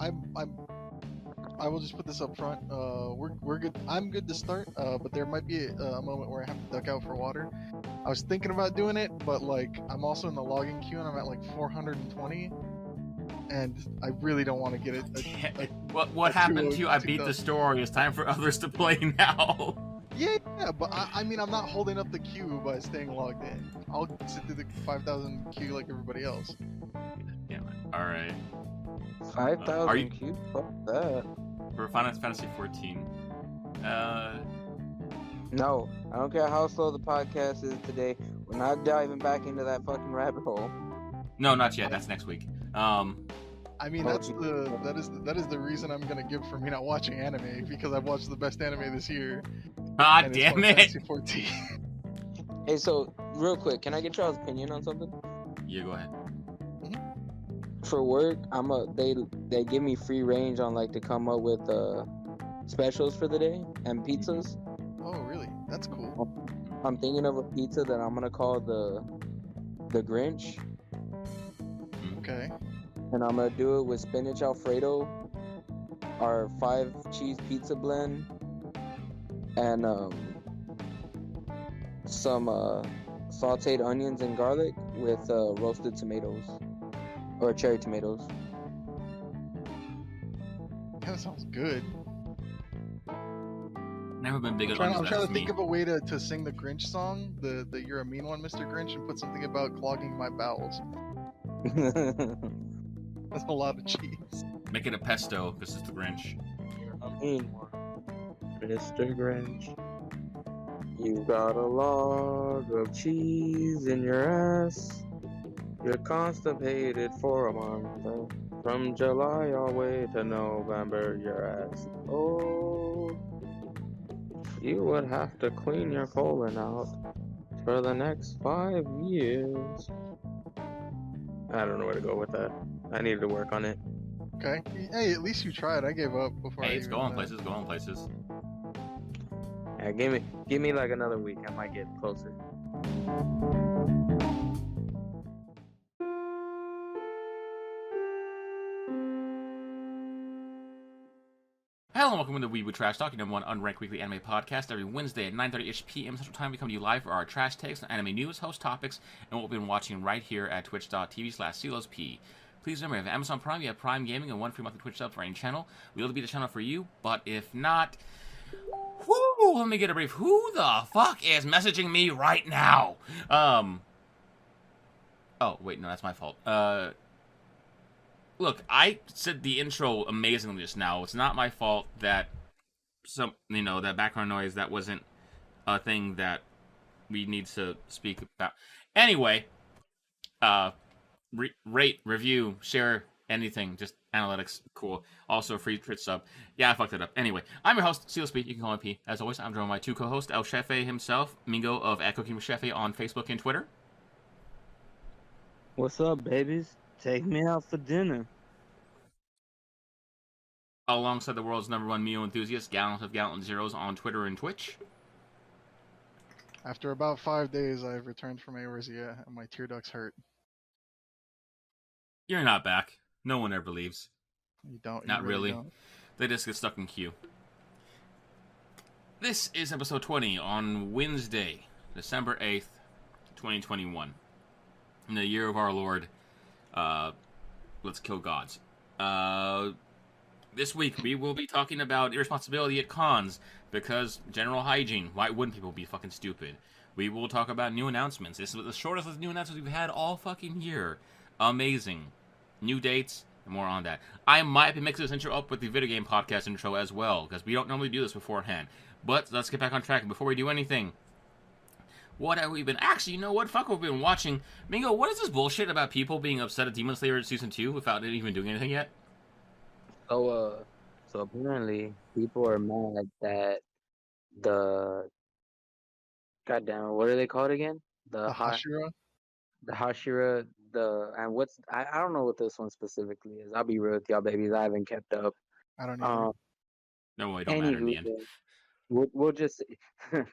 I will just put this up front. We're good. I'm good to start. But there might be a moment where I have to duck out for water. I was thinking about doing it, but like I'm also in the logging queue and I'm at like 420, and I really don't want to get it. What happened to you? I beat the story. It's time for others to play now. Yeah, but I mean, I'm not holding up the queue by staying logged in. I'll sit through the 5,000 queue like everybody else. Yeah. All right. 5,000 queue? Fuck that. For Final Fantasy 14. No, I don't care how slow the podcast is today. We're not diving back into that fucking rabbit hole. No, not yet. That's next week. I mean, that is the reason I'm gonna give for me not watching anime, because I've watched the best anime this year. Ah, damn it! 14. Hey, so real quick, can I get y'all's opinion on something? Yeah, go ahead. For work, they give me free range on like to come up with specials for the day and pizzas. Oh, really? That's cool. I'm thinking of a pizza that I'm gonna call the Grinch. Okay. And I'm gonna do it with spinach Alfredo, our 5-cheese pizza blend, and some sauteed onions and garlic with roasted tomatoes or cherry tomatoes. That sounds good. Never been big on I'm trying to think of a way to sing the Grinch song, the "You're a Mean One, Mr. Grinch," and put something about clogging my bowels. That's a lot of cheese. Make it a pesto, because it's the Grinch. Mr. Grinch, you got a log of cheese in your ass. You're constipated for a month. From July all the way to November, your ass. Oh, you would have to clean your colon out for the next 5 years. I don't know where to go with that. I needed to work on it. Okay. Hey, at least you tried. I gave up before. Hey, it's going places. Going places. Yeah, give me like another week. I might get closer. Hello and welcome to Weeboo TrashTalk, your #1 unranked weekly anime podcast. Every Wednesday at 9:30ish p.m. Central Time, we come to you live for our trash takes on anime news, host topics, and what we've been watching right here at twitch.tv/CLOSP. Please remember, if you have Amazon Prime, you have Prime Gaming, and 1 free monthly Twitch sub for any channel. We'll be the channel for you, but if not, whoo, let me get a brief. Who the fuck is messaging me right now? Oh, wait, no, that's my fault. Look, I said the intro amazingly just now. It's not my fault that that background noise, that wasn't a thing that we need to speak about. Anyway, rate, review, share, anything, just analytics, cool. Also, free Twitch sub. Yeah, I fucked it up. Anyway, I'm your host, CLSP. You can call me P. As always, I'm joined by my 2 co-hosts, El Chefe himself, Mingo of Echo King Chefe on Facebook and Twitter. What's up, babies? Take me out for dinner. Alongside the world's #1 Mio enthusiast, Gallant of Gallant Zeros on Twitter and Twitch. After about 5 days, I've returned from Eorzea, and my tear ducts hurt. You're not back. No one ever leaves. You don't. Not really. Don't. They just get stuck in queue. This is episode 20 on Wednesday, December 8th, 2021. In the year of our Lord, let's kill gods. This week, we will be talking about irresponsibility at cons, because general hygiene. Why wouldn't people be fucking stupid? We will talk about new announcements. This is the shortest of new announcements we've had all fucking year. Amazing. New dates, and more on that. I might be mixing this intro up with the video game podcast intro as well, because we don't normally do this beforehand. But let's get back on track. Before we do anything, what have we been... Actually, you know what? Fuck what we've been watching. Mingo, what is this bullshit about people being upset at Demon Slayer Season 2 without even doing anything yet? So apparently people are mad that the goddamn, what are they called again? The Hashira? The Hashira, and what's I don't know what this one specifically is. I'll be real with y'all, babies. I haven't kept up. I don't know. No, it don't matter in the end. We'll just I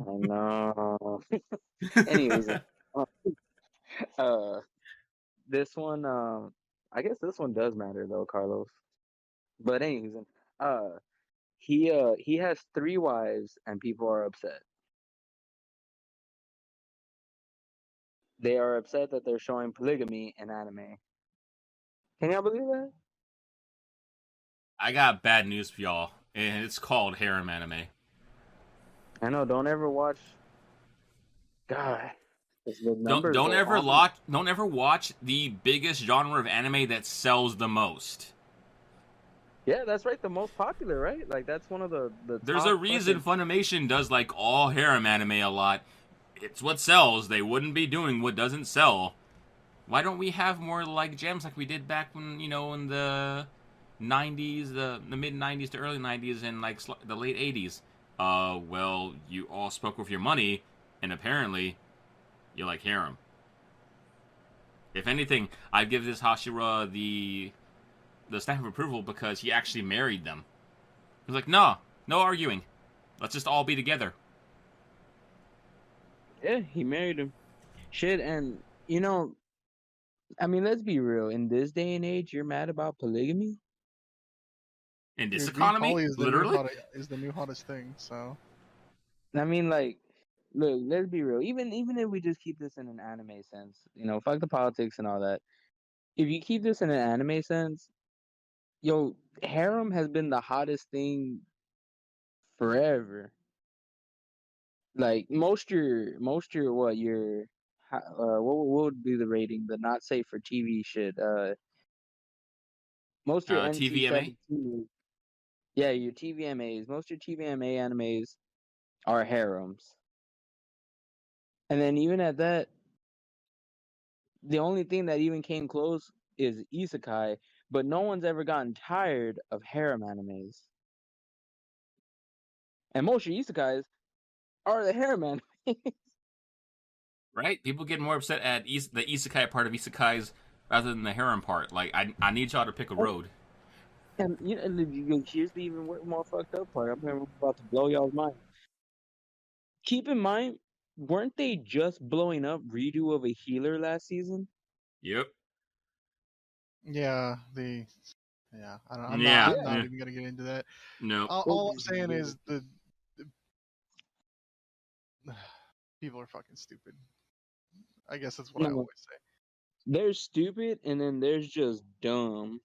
know. Anyways, this one, I guess this one does matter though, Carlos. But anyways, he has 3 wives, and people are upset. They are upset that they're showing polygamy in anime. Can y'all believe that? I got bad news for y'all, and it's called Harem Anime. I know. Don't ever watch. God, 'cause the Don't numbers don't go ever on. lock, don't ever watch the biggest genre of anime that sells the most. Yeah, that's right. The most popular, right? Like that's one of the There's a top reason fucking. Funimation does like all harem anime a lot. It's what sells. They wouldn't be doing what doesn't sell. Why don't we have more like gems like we did back when, in the 90s, the mid 90s to early 90s, and like the late 80s? Well, you all spoke with your money, and apparently you like harem. If anything, I'd give this Hashira the stamp of approval because he actually married them. He was like, no, no arguing. Let's just all be together. Yeah, he married him. Shit, and I mean, let's be real. In this day and age, you're mad about polygamy? In this Dude, economy, poly is literally. the new hottest thing. So I mean, like, look, let's be real. Even if we just keep this in an anime sense, fuck the politics and all that. If you keep this in an anime sense, yo, harem has been the hottest thing forever. Like most your what would be the rating? The not safe for TV shit. Most your NC TVMA. 17. Yeah, your TVMAs. Most your TVMA animes are harems. And then even at that, the only thing that even came close is isekai, but no one's ever gotten tired of harem animes. And most of your isekais are the harem anime. Right? People get more upset at the isekai part of isekais rather than the harem part. Like, I need y'all to pick a road. And here's the even more fucked up part. I'm about to blow y'all's mind. Keep in mind, weren't they just blowing up redo of a healer last season? Yep. yeah, yeah. I'm not. Yeah. I'm Yeah. not Yeah. even gonna get into that. No. All I'm saying is the people are fucking stupid. I guess that's what I No, always say. there's stupid, and then there's just dumb.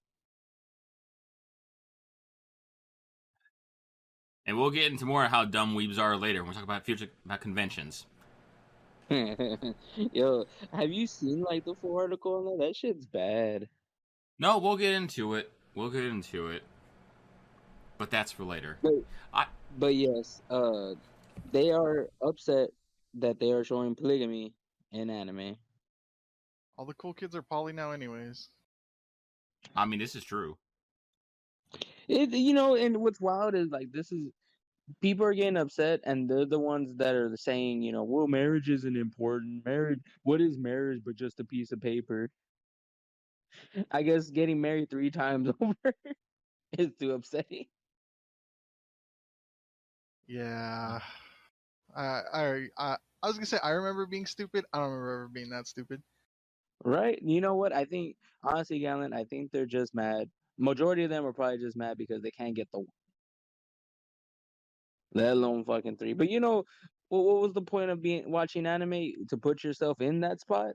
And we'll get into more of how dumb weebs are later when we talk about conventions. Yo, have you seen like the full article on that? That shit's bad. No, we'll get into it. We'll get into it. But that's for later. But I but yes, they are upset that they are showing polygamy in anime. All the cool kids are poly now, anyways. I mean, this is true. And what's wild is like this is people are getting upset, and they're the ones that are saying, well, marriage isn't important. Marriage, what is marriage but just a piece of paper? I guess getting married 3 times over is too upsetting. Yeah. I was gonna say I remember being stupid. I don't remember ever being that stupid. Right? You know what? I think honestly, Galen, I think they're just mad. Majority of them are probably just mad because they can't get the one, let alone fucking 3. But what was the point of being watching anime to put yourself in that spot?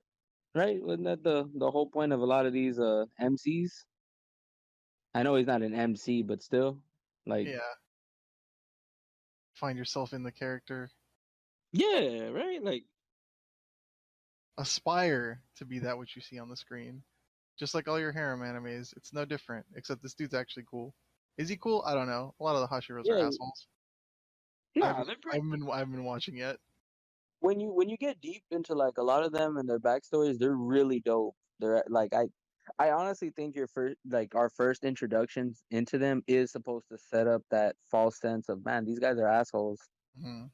Right? Wasn't that the whole point of a lot of these MCs? I know he's not an MC, but still, like, Yeah. Find yourself in the character. yeah, right? Like, Aspire to be that which you see on the screen. Just like all your harem animes, it's no different. Except this dude's actually cool. Is he cool? I don't know. A lot of the Hashiros are yeah, assholes. I nah, haven't, they're I pretty. haven't been watching yet. When you get deep into like a lot of them and their backstories, they're really dope. They're like I honestly think our first introductions into them is supposed to set up that false sense of, man, these guys are assholes. Hmm.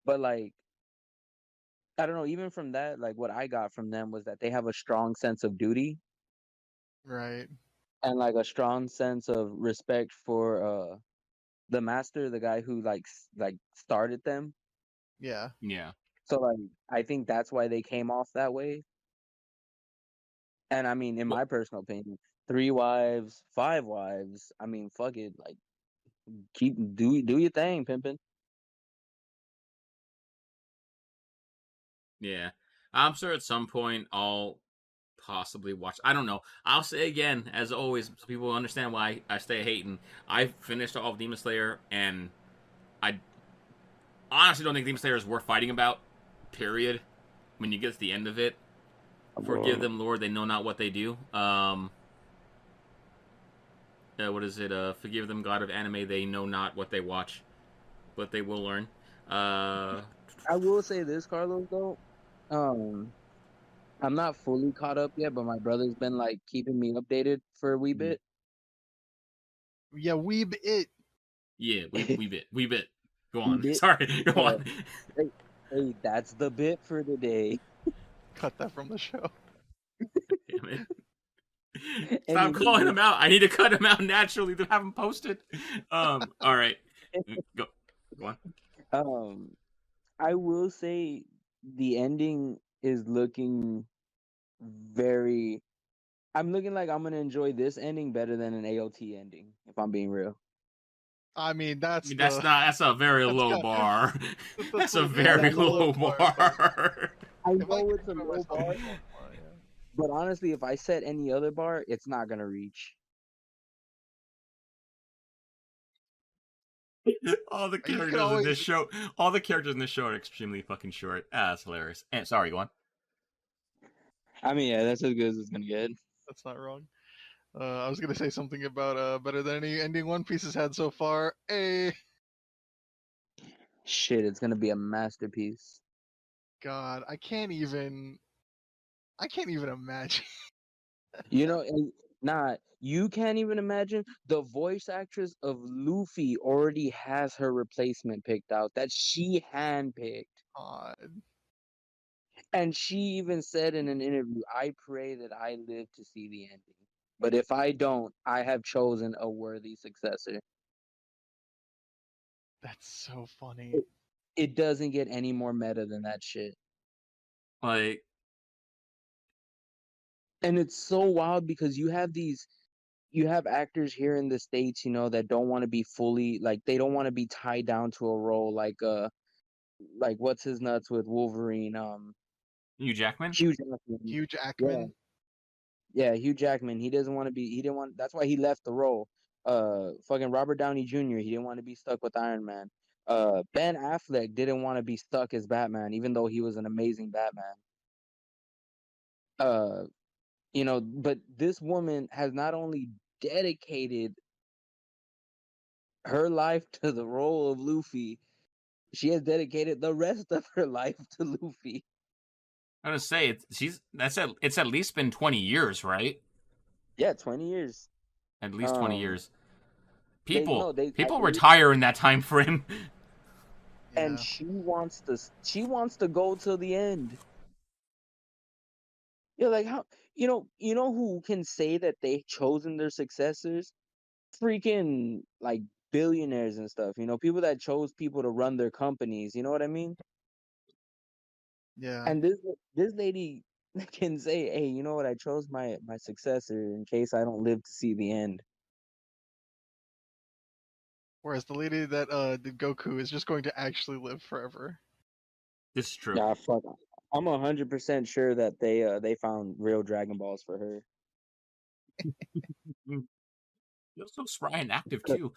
But like, I don't know, even from that, like what I got from them was that they have a strong sense of duty Right. and like a strong sense of respect for the master, the guy who like started them. Yeah. Yeah. So like I think that's why they came off that way. And I mean, in my personal opinion, 3 wives, 5 wives. I mean, fuck it. Like, do your thing, pimpin'. Yeah. I'm sure at some point I'll possibly watch. I don't know. I'll say again, as always, so people understand why I stay hating. I finished all of Demon Slayer, and I honestly don't think Demon Slayer is worth fighting about. Period. When you get to the end of it, forgive them, Lord, they know not what they do. What is it? Forgive them, God of anime, they know not what they watch, but they will learn. I will say this, Carlos, though. I'm not fully caught up yet, but my brother's been like keeping me updated for a wee bit. Yeah, Weeb it. Yeah, we bit. Go on. Bit. Sorry, go on. Hey, that's the bit for today. Cut that from the show. Damn it. Stop Anywho, calling him out. I need to cut him out naturally to have him posted. All right. Go on. I will say the ending is looking very. I'm looking like I'm gonna enjoy this ending better than an AOT ending, if I'm being real. I mean, I mean, that's a very that's low got, bar. That's a And I very know low bar. I if I know can it's a enjoy low myself bar, with one bar, yeah. but honestly, if I set any other bar, it's not gonna reach. All the You can characters in this always. show, are extremely fucking short. That's hilarious. And sorry, go on. I mean, yeah, that's as good as it's gonna get. That's not wrong. I was gonna say something about better than any ending One Piece has had so far. Hey, Shit, it's gonna be a masterpiece. God, I can't even. I can't even imagine. You know, you can't even imagine the voice actress of Luffy already has her replacement picked out that she handpicked. God, And she even said in an interview, I pray that I live to see the ending. But if I don't, I have chosen a worthy successor. that's so funny. It doesn't get any more meta than that shit. Like, And it's so wild because you have actors here in the States, that don't want to be fully like they don't want to be tied down to a role like what's his nuts with Wolverine, Hugh Jackman. Hugh Jackman. Hugh Yeah, Jackman. yeah, Hugh Jackman. He doesn't want to be. He didn't want. That's why he left the role. Fucking Robert Downey Jr. He didn't want to be stuck with Iron Man. Ben Affleck didn't want to be stuck as Batman, even though he was an amazing Batman. Uh, but this woman has not only dedicated her life to the role of Luffy, she has dedicated the rest of her life to Luffy. I'm gonna say it's at least been 20 years, right? Yeah, 20 years. At least 20 Um, years. they People no, they I people believe, retire in that time frame. and Yeah. she wants to go till the end. You're like, how you know who can say that they chosen their successors? Freaking like billionaires and stuff. People that chose people to run their companies. You know what I mean? Yeah. And this lady can say, "Hey, you know what? I chose my successor in case I don't live to see the end." Whereas the lady that did Goku is just going to actually live forever. This is true. Nah, fuck. I'm 100% sure that they found real Dragon Balls for her. You're so spry and active Cause, too.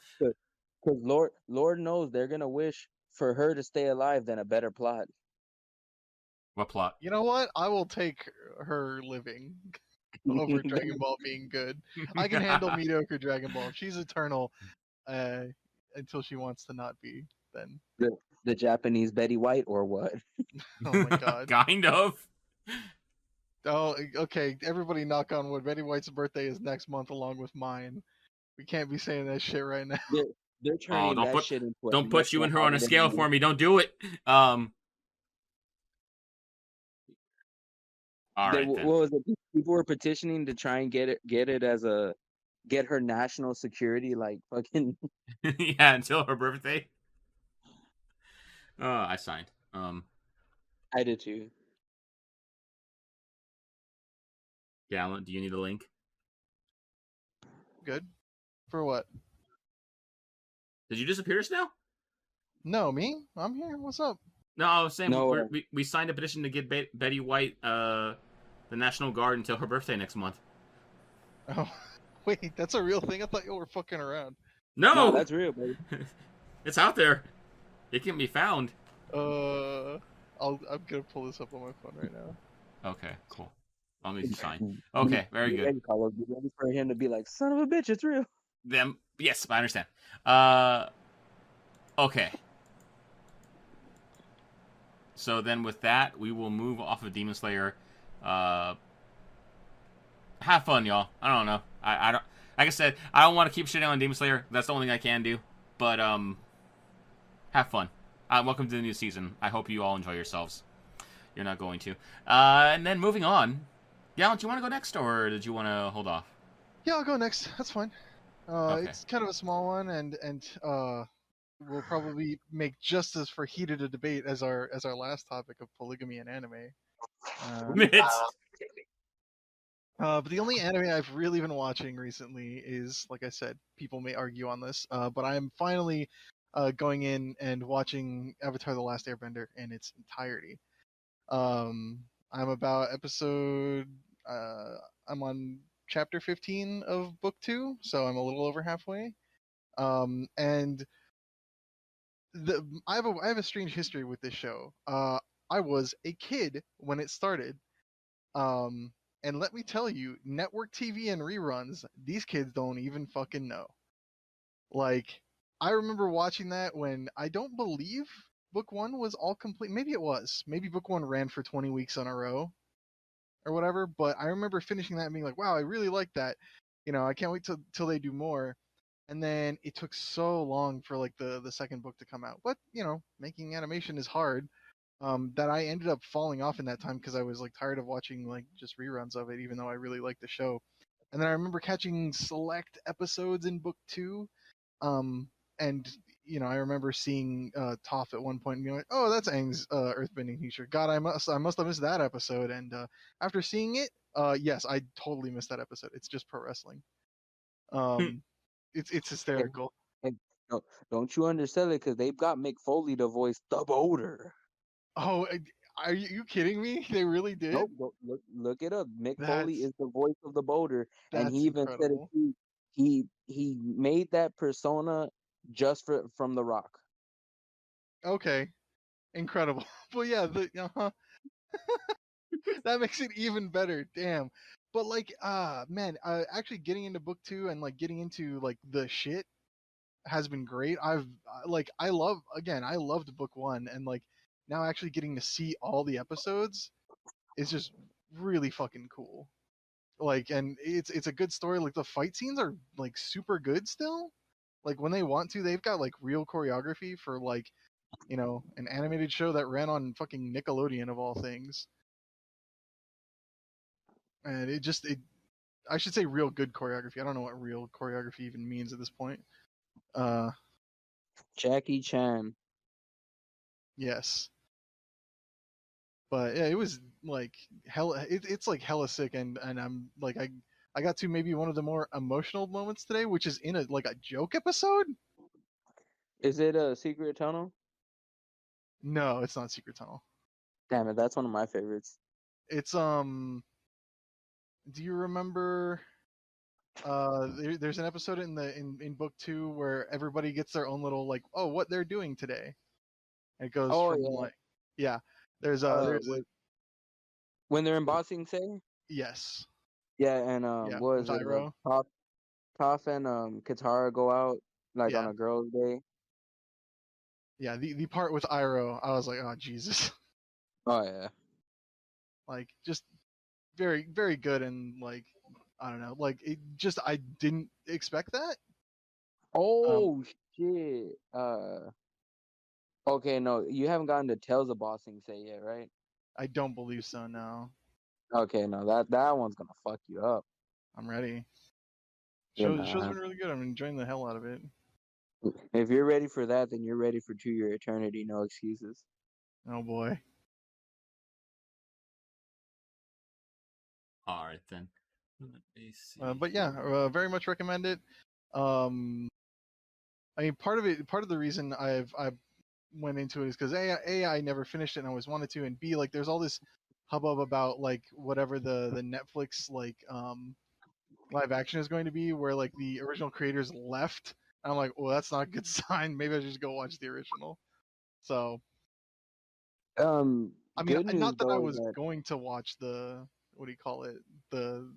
'cause Lord knows they're gonna wish for her to stay alive than a better plot. What plot? You know what? I will take her living over Dragon Ball being good. I can handle mediocre Dragon Ball. If she's eternal, uh, until she wants to not be, then the Japanese Betty White or what? oh my god. Kind of. Oh, okay. Everybody, knock on wood. Betty White's birthday is next month, along with mine. We can't be saying that shit right now. They're, they're Oh, turning that shit into a don't put you national and her on a scale holiday. for me. Don't do it. All right What then. was it? People were petitioning to try and get her national security, like fucking. Yeah, until her birthday. I signed. I did too. Gallant, do you need a link? Good. For what? Did you disappear just now? No, me? I'm here. What's up? No, I was saying No, we signed a petition to give Betty White the National Guard until her birthday next month. Oh, wait, that's a real thing? I thought you were fucking around. nah, No! that's real, baby. It's out there. It can be found. I'm gonna pull this up on my phone right now. Okay, cool. As long as you sign. Okay, very Be good. ready, Carlos. Be ready for him to be like, son of a bitch, it's real. Them, yes, I understand. Okay. So then with that, we will move off of Demon Slayer. Have fun, y'all. I don't know. I don't. Like I said, I don't want to keep shitting on Demon Slayer. That's the only thing I can do. But have fun. Welcome to the new season. I hope you all enjoy yourselves. You're not going to. And then moving on. Gallant, do you want to go next, or did you want to hold off? Yeah, I'll go next. That's fine. Okay. It's kind of a small one, and will probably make just as for heated a debate as our last topic of polygamy and anime. But the only anime I've really been watching recently is, like I said, people may argue on this, but I am finally going in and watching Avatar: The Last Airbender in its entirety. I'm about episode. I'm on chapter 15 of book 2, so I'm a little over halfway. And I have a strange history with this show. I was a kid when it started. And let me tell you, network TV and reruns, these kids don't even fucking know. Like, I remember watching that when I don't believe book 1 was all complete. Maybe it was. Maybe book 1 ran for 20 weeks in a row or whatever, but I remember finishing that and being like, wow, I really like that. I can't wait till they do more. And then it took so long for like the second book to come out. But, making animation is hard. That I ended up falling off in that time because I was like tired of watching like just reruns of it, even though I really liked the show. And then I remember catching select episodes in book 2. And I remember seeing Toph at one point and being like, "Oh, that's Aang's earthbending teacher." God, I must have missed that episode. And after seeing it, yes, I totally missed that episode. It's just pro wrestling. It's And, hysterical. and don't you undersell it, because they've got Mick Foley to voice the boulder. Oh, are you kidding me? They really did? Nope, look it up. Mick Foley That's is the voice of the boulder, and he that's even said it incredible. too. He made that persona just from The Rock. Okay, incredible. Well, yeah, that makes it even better. Damn. But like, man, actually getting into book 2 and like getting into like the shit has been great. I loved book 1, and like now actually getting to see all the episodes is just really fucking cool. Like, and it's a good story. Like the fight scenes are like super good still. Like when they want to, they've got like real choreography for like, an animated show that ran on fucking Nickelodeon of all things. And I should say real good choreography. I don't know what real choreography even means at this point. Uh, Jackie Chan. yes, but yeah, it was like hella. It's like hella sick, and I'm like I got to maybe one of the more emotional moments today, which is in a joke episode. Is it a Secret Tunnel? No, it's not Secret Tunnel. Damn it, that's one of my favorites. It's Do you remember? There's an episode in book 2 where everybody gets their own little like, oh, what they're doing today. And it goes Oh from yeah. like, yeah. There's When they're in Boxing Say? yes, Yeah, and yeah, what with is it? Iroh. Toph and Katara go out like on Yeah, a girls' day. yeah. The part with Iroh, I was like, oh Jesus, Oh yeah. like just very very good, and like I don't know, like it just I didn't expect that. Um, Oh shit. Okay, no, you haven't gotten to Tales of Bossing Say yet, right? I don't believe so. No, Okay, no, that one's gonna fuck you up. I'm ready. You Show's know, been really good. I'm enjoying the hell out of it. if you're ready for that, then you're ready for To Your Eternity. No excuses. Oh boy. All right then. Let me see. But yeah, very much recommend it. I mean, part of the reason I went into it is because I never finished it and I always wanted to, and B, like there's all this hubbub about like whatever the Netflix like live action is going to be, where like the original creators left. And I'm like, well, that's not a good sign. Maybe I should just go watch the original. So I mean, Good news not that I though is was that going to watch the what do you call it, the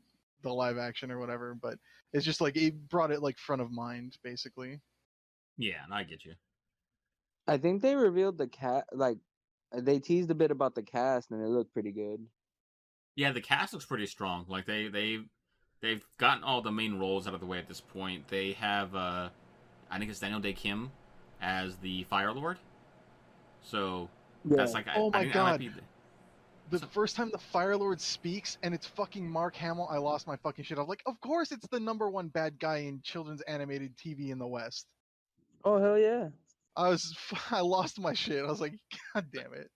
the live action or whatever, but it's just like it brought it like front of mind basically. Yeah, I get you. I think they revealed the cat like they teased a bit about the cast and it looked pretty good. Yeah, the cast looks pretty strong. Like they've gotten all the main roles out of the way at this point. They have I think it's Daniel Day Kim as the Fire Lord. So Yeah. that's like Oh I my think that might god. be The so, first time the Fire Lord speaks and it's fucking Mark Hamill, I lost my fucking shit. I was like, of course it's the number one bad guy in children's animated TV in the West. Oh hell yeah. I lost my shit. I was like, god damn it.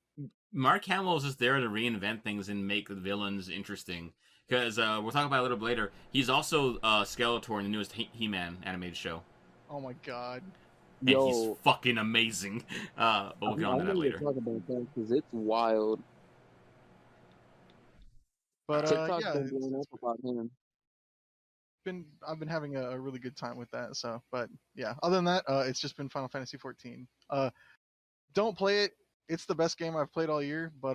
Mark Hamill is just there to reinvent things and make the villains interesting. Because we'll talk about it a little bit later. He's also Skeletor in the newest He-Man animated show, Oh my god. and he's Yo, fucking amazing. But we'll get on to I'm that ready to later. talk about that because it's wild. But TikTok's yeah, been blowing up about him. I've been having a really good time with that. So, but yeah, other than that, it's just been Final Fantasy 14. Don't play it. It's the best game I've played all year, but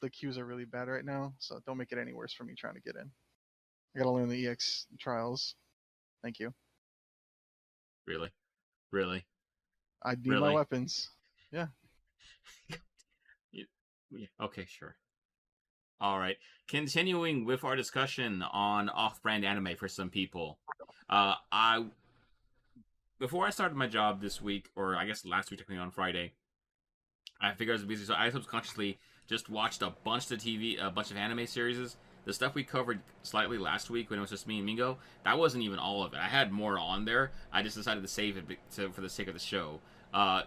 the queues are really bad right now, so don't make it any worse for me trying to get in. I gotta learn the EX trials. Thank you. Really, really, I need my really. weapons. Yeah. You- yeah, okay, sure. All right. Continuing with our discussion on off-brand anime for some people. I before I started my job this week, or I guess last week, technically on Friday, I figured I was busy, so I subconsciously just watched a bunch of TV, a bunch of anime series. The stuff we covered slightly last week when it was just me and Mingo, that wasn't even all of it. I had more on there. I just decided to save it for the sake of the show.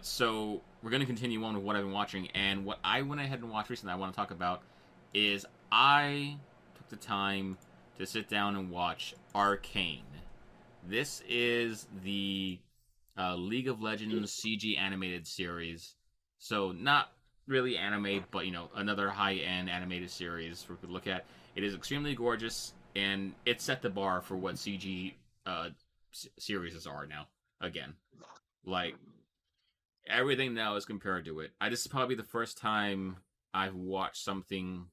So we're going to continue on with what I've been watching. And what I went ahead and watched recently, I want to talk about, is I took the time to sit down and watch Arcane. This is the League of Legends CG animated series. So not really anime, but another high-end animated series we could look at. It is extremely gorgeous, and it set the bar for what CG series are now. Again, like everything now is compared to it. This is probably the first time I've watched something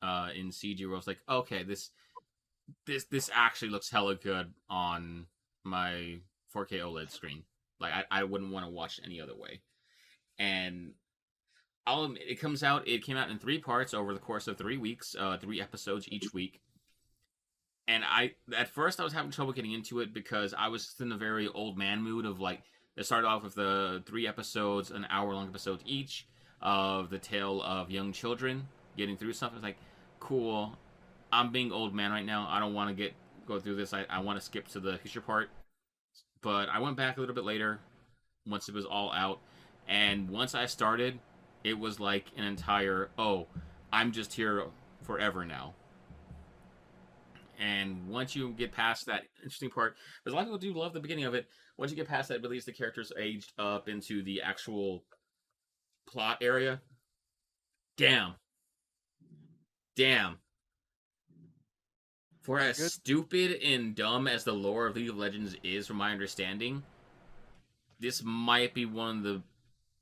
in CG where I was like, okay, this actually looks hella good on my 4K OLED screen. Like I wouldn't want to watch it any other way. And I'll admit, it came out in 3 parts over the course of 3 weeks, 3 episodes each week. And at first I was having trouble getting into it because I was in a very old man mood of like, it started off with the 3 episodes, an hour-long episode each, of the tale of young children getting through something. It's like, cool. I'm being old man right now. I don't want to go through this. I want to skip to the future part. But I went back a little bit later once it was all out, and once I started, it was like an entire I'm just here forever now. And once you get past that interesting part, because a lot of people do love the beginning of it. Once you get past that, really, the characters aged up into the actual plot area. Damn, damn. For as Good. stupid and dumb as the lore of League of Legends is, from my understanding, this might be one of the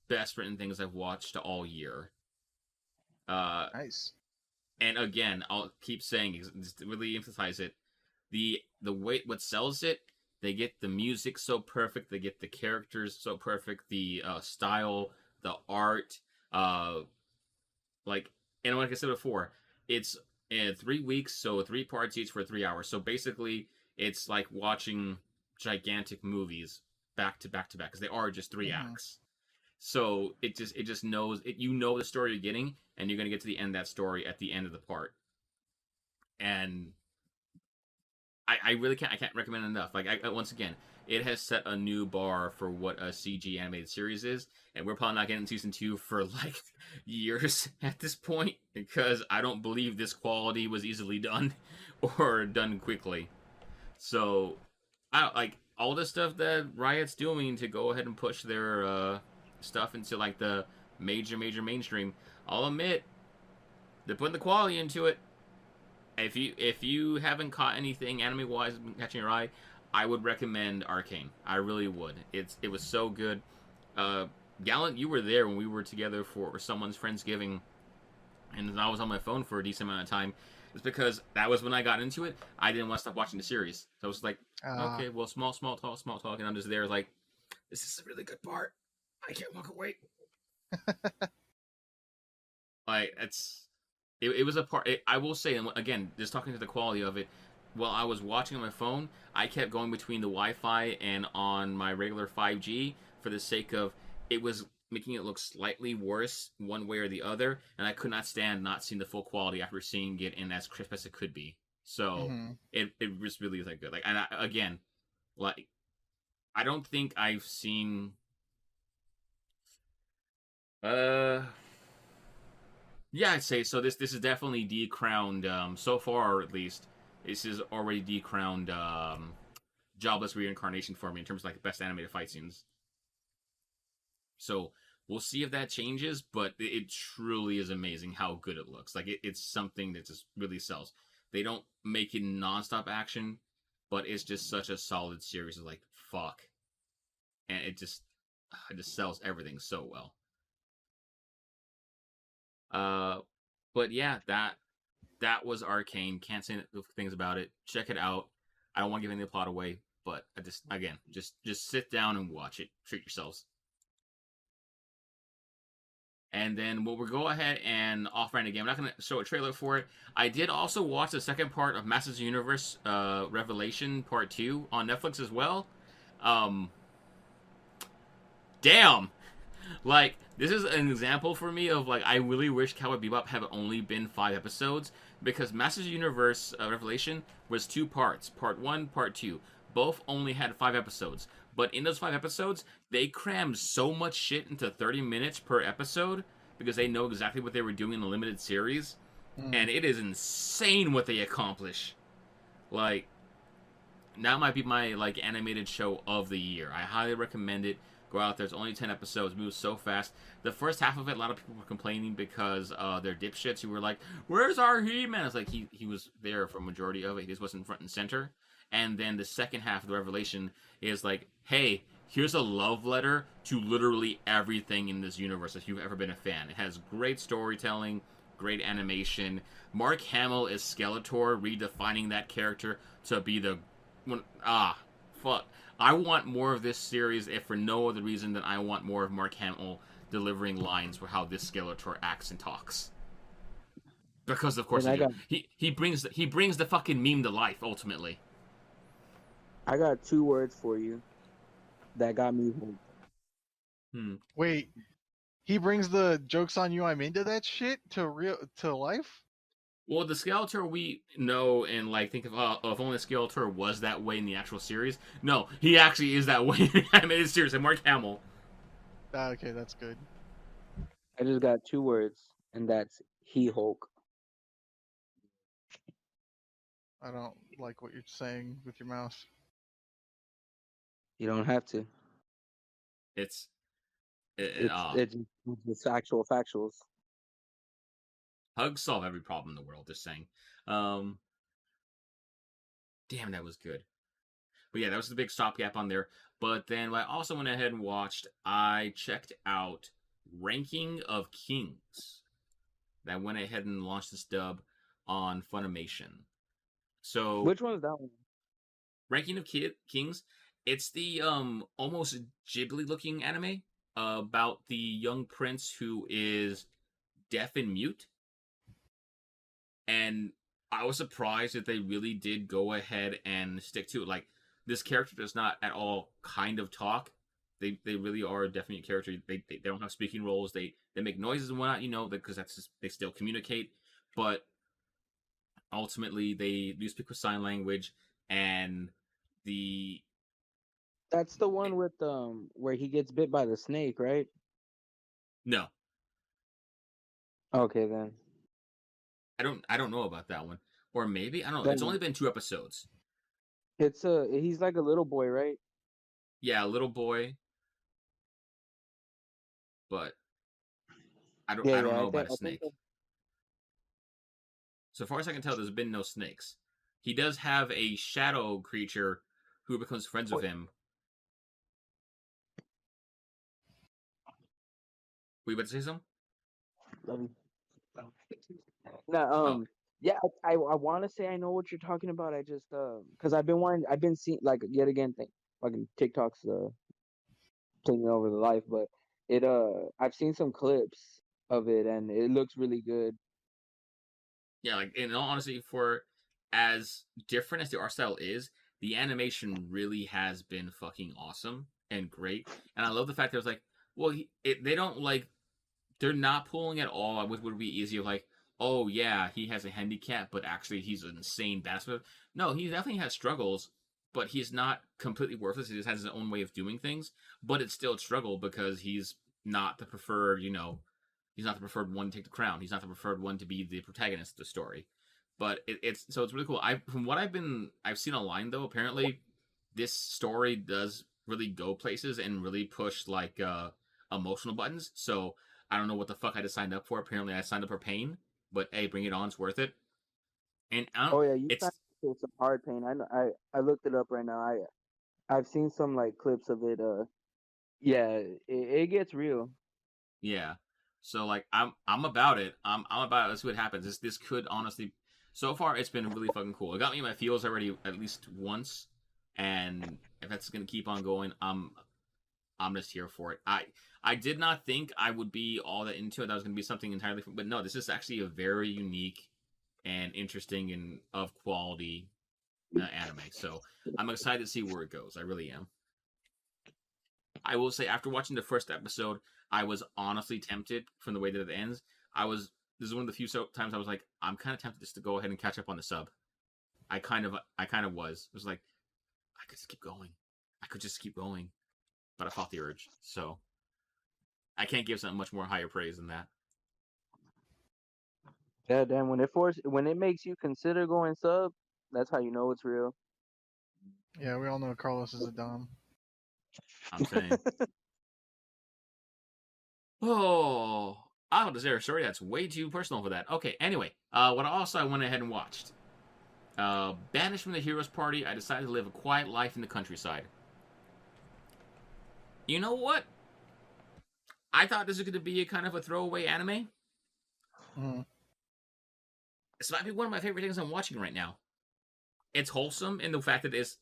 best written things I've watched all year. Uh, Nice. and again, I'll keep saying, just to really emphasize it. The way what sells it, they get the music so perfect, they get the characters so perfect, the style, the art, like, and like I said before, it's in 3 weeks, so 3 parts each for 3 hours. So basically, it's like watching gigantic movies back to back to back because they are just three Hmm. acts. So it just knows it. You know the story you're getting, and you're gonna get to the end of that story at the end of the part. And I really can't recommend it enough. Like once again, it has set a new bar for what a CG animated series is, and we're probably not getting season 2 for like years at this point because I don't believe this quality was easily done or done quickly. So, I like all the stuff that Riot's doing to go ahead and push their stuff into like the major mainstream. I'll admit they're putting the quality into it. If you haven't caught anything anime wise catching your eye, I would recommend Arcane. I really would. It was so good. Gallant, you were there when we were together for someone's Friendsgiving, and I was on my phone for a decent amount of time. It's because that was when I got into it. I didn't want to stop watching the series, so I was like, okay, well, small talk, and I'm just there like, this is a really good part. I can't walk away. Like it was a part. I will say, and again, just talking to the quality of it, while I was watching on my phone, I kept going between the Wi-Fi and on my regular 5G for the sake of it was making it look slightly worse one way or the other, and I could not stand not seeing the full quality after seeing it in as crisp as it could be. So it just really is that good. Like, and again, like I don't think I've seen. Yeah, I'd say so. This is definitely decrowned. So far, at least, this is already decrowned. Jobless reincarnation for me in terms of like best animated fight scenes. So we'll see if that changes, but it truly is amazing how good it looks. Like it's something that just really sells. They don't make it nonstop action, but it's just such a solid series. It's like fuck, and it just sells everything so well. But yeah, that was Arcane. Can't say things about it. Check it out. I don't want to give any of the plot away, but I just sit down and watch it. Treat yourselves. And then we'll go ahead and off-brand again. I'm not going to show a trailer for it. I did also watch the second part of Masters of the Universe Revelation Part 2 on Netflix as well. Damn! Like, this is an example for me of, like, I really wish Cowboy Bebop had only been 5 episodes, because Masters of the Universe Revelation was 2 parts. Part 1, Part 2. Both only had 5 episodes. But in those 5 episodes, they crammed so much shit into 30 minutes per episode, because they know exactly what they were doing in the limited series. And it is insane what they accomplish. Like, that might be my, like, animated show of the year. I highly recommend it. Go out there. It's only 10 episodes. Moves so fast. The first half of it, a lot of people were complaining because they're dipshits who were like, "Where's our He-Man?" It's like he was there for a majority of it. He just wasn't front and center. And then the second half of the Revelation is like, hey, here's a love letter to literally everything in this universe if you've ever been a fan. It has great storytelling, great animation. Mark Hamill is Skeletor, redefining that character to be the... fuck. I want more of this series, if for no other reason than I want more of Mark Hamill delivering lines for how this Skeletor acts and talks. Because of course he brings the fucking meme to life ultimately. I got 2 words for you that got me. Wait, he brings the jokes on you I'm into that shit to life? Well, the Skeletor we know and like think of if only Skeletor was that way in the actual series. No, he actually is that way in the animated series. And Mark Hamill. Okay, that's good. I just got 2 words, and that's He-Hulk. I don't like what you're saying with your mouth. You don't have to. It's factuals. Hugs solve every problem in the world, just saying. Damn, that was good. But yeah, that was the big stopgap on there. But then what I also went ahead and watched, I checked out Ranking of Kings. That went ahead and launched this dub on Funimation. So which one is that one? Ranking of Kings. It's the almost Ghibli looking anime about the young prince who is deaf and mute. And I was surprised that they really did go ahead and stick to it. Like, this character does not at all kind of talk. They really are a definite character. They don't have speaking roles. They make noises and whatnot, you know, because that's just, they still communicate. But ultimately, they do speak with sign language. and the That's the one with where he gets bit by the snake, right? no, Okay, then. I don't know about that one, or maybe I don't know. It's Then only been 2 episodes. he's like a little boy, right? Yeah, a little boy, but Yeah, I don't yeah. know about a I think. snake. So far as I can tell, there's been no snakes. He does have a shadow creature who becomes friends with him. Were you about to say something? No, Oh, yeah, I want to say I know what you're talking about. I just because I've been seeing like yet again thing fucking TikToks taking over the life, but I've seen some clips of it and it looks really good. yeah. Like in all honesty, for as different as the art style is, the animation really has been fucking awesome and great. And I love the fact that it was like, well, they don't like they're not pulling at all, which would be easy. Like, oh yeah, he has a handicap, but actually he's an insane basketball. No, he definitely has struggles, but he's not completely worthless. He just has his own way of doing things, but it's still a struggle because he's not the preferred. He's not the preferred one to take the crown. He's not the preferred one to be the protagonist of the story. But it's really cool. From what I've seen online though. Apparently, this story does really go places and really push like emotional buttons. So I don't know what the fuck I just signed up for. Apparently, I signed up for pain, but hey, bring it on. It's worth it. And I don't. Oh yeah, you It's found some hard pain. I looked it up right now. I've seen some like clips of it. Yeah, it gets real. yeah. So like I'm about it. I'm about it. Let's see what happens. This could honestly. So far, it's been really fucking cool. It got me in my feels already at least once, and if that's gonna keep on going, I'm just here for it. I did not think I would be all that into it. That was going to be something entirely different. But no, this is actually a very unique and interesting and of quality anime. So I'm excited to see where it goes. I really am. I will say, after watching the first episode, I was honestly tempted from the way that it ends. This is one of the few times I was like, I'm kind of tempted just to go ahead and catch up on the sub. I kind of was. It was like, I could just keep going. I could just keep going, but I fought the urge. So I can't give something much more higher praise than that. Yeah, damn. When it makes you consider going sub, that's how you know it's real. Yeah, we all know Carlos is a dom. I'm saying. Oh, is there a story that's way too personal for that? Okay, anyway, what also I went ahead and watched. Banished from the hero's party, I decided to live a quiet life in the countryside. You know what? I thought this was going to be a kind of a throwaway anime. Mm. This might be one of my favorite things I'm watching right now. It's wholesome in the fact that it's,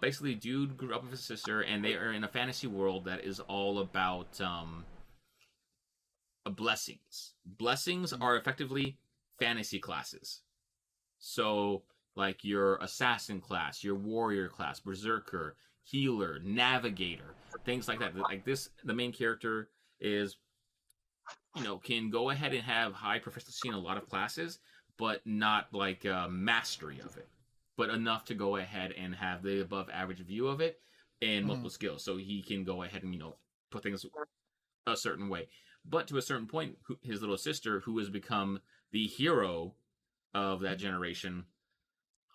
basically dude grew up with his sister and they are in a fantasy world that is all about blessings. Blessings are effectively fantasy classes. So, like your assassin class, your warrior class, berserker, healer, navigator, things like that. Like this, the main character is, can go ahead and have high proficiency in a lot of classes, but not like mastery of it, but enough to go ahead and have the above average view of it in multiple skills. So he can go ahead and, put things a certain way. But to a certain point, his little sister, who has become the hero of that generation,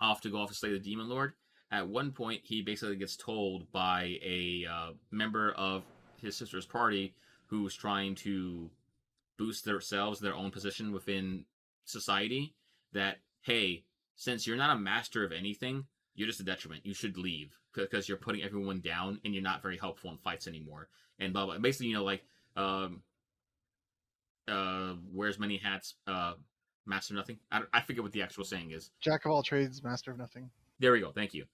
off to slay the demon lord. At one point, he basically gets told by a member of his sister's party who's trying to boost themselves, their own position within society, that, hey, since you're not a master of anything, you're just a detriment. You should leave because you're putting everyone down and you're not very helpful in fights anymore. And blah blah. Basically, wears many hats, master of nothing. I forget what the actual saying is. Jack of all trades, master of nothing. There we go. Thank you.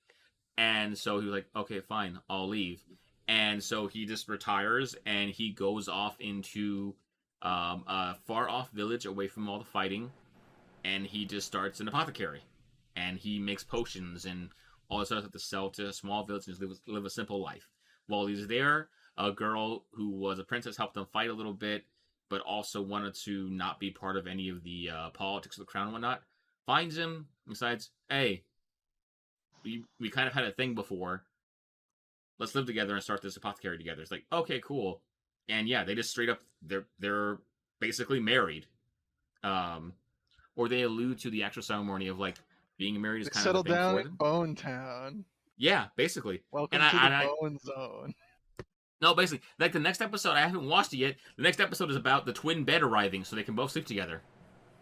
And so he was like, okay, fine, I'll leave. And so he just retires and he goes off into a far off village away from all the fighting. And he just starts an apothecary. And he makes potions and all this other stuff to sell to a small village and just live a simple life. While he's there, a girl who was a princess helped him fight a little bit, but also wanted to not be part of any of the politics of the crown and whatnot. Finds him and decides, hey, we kind of had a thing before. Let's live together and start this apothecary together. It's like, okay, cool. And yeah, they just straight up they're basically married. Or they allude to the actual ceremony of like being married is They kind of a settled thing down for in them. Bone Town. Yeah, basically. Welcome And to the I Bone Zone. no, basically, like the next episode, I haven't watched it yet. The next episode is about the twin bed arriving, so they can both sleep together.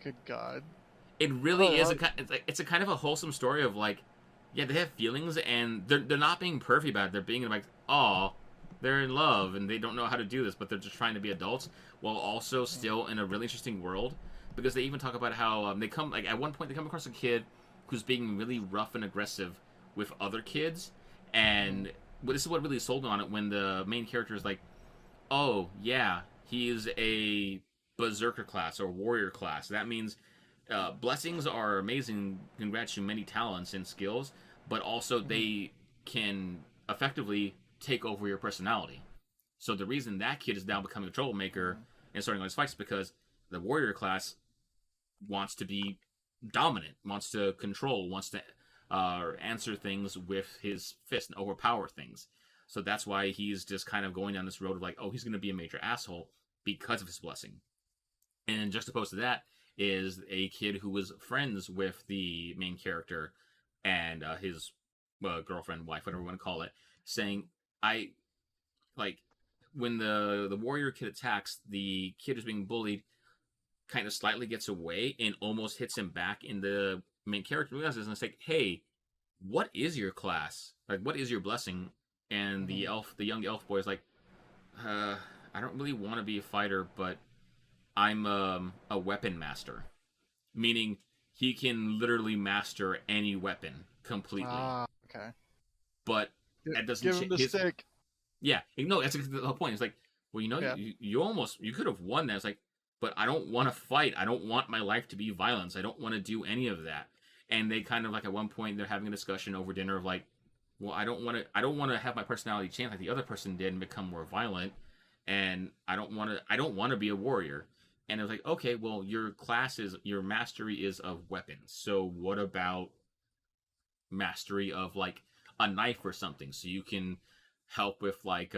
Good God. It really is Oh, it's a kind of a wholesome story of like, yeah, they have feelings and they're not being pervy about it. They're being like, oh, they're in love and they don't know how to do this, but they're just trying to be adults while also still in a really interesting world. Because they even talk about how they come like at one point they come across a kid who's being really rough and aggressive with other kids, and this is what really sold me on it when the main character is like, oh yeah, he is a berserker class or warrior class. That means blessings are amazing, can grant you many talents and skills, but also they can effectively take over your personality. So the reason that kid is now becoming a troublemaker and starting all these fights is because the warrior class wants to be dominant, wants to control, wants to answer things with his fist and overpower things. So that's why he's just kind of going down this road of like, oh, he's going to be a major asshole because of his blessing. And juxtaposed to that is a kid who was friends with the main character and his girlfriend, wife, whatever you want to call it, saying, I like when the warrior kid attacks, the kid is being bullied, kind of slightly gets away and almost hits him back, in the main character realizes and it's like, hey, what is your class? Like, what is your blessing? And the young elf boy is like, I don't really want to be a fighter, but I'm a weapon master. Meaning he can literally master any weapon completely. Okay. But that doesn't give him the stick. Yeah, no, that's the whole point. It's like, well, you know, Yeah. you could have won that. It's like, but I don't want to fight. I don't want my life to be violence. I don't want to do any of that. And they kind of like at one point they're having a discussion over dinner of like, well, I don't want to have my personality change like the other person did and become more violent. And I don't want to be a warrior. And it was like, okay, well, your mastery is of weapons. So what about mastery of like a knife or something? So you can help with like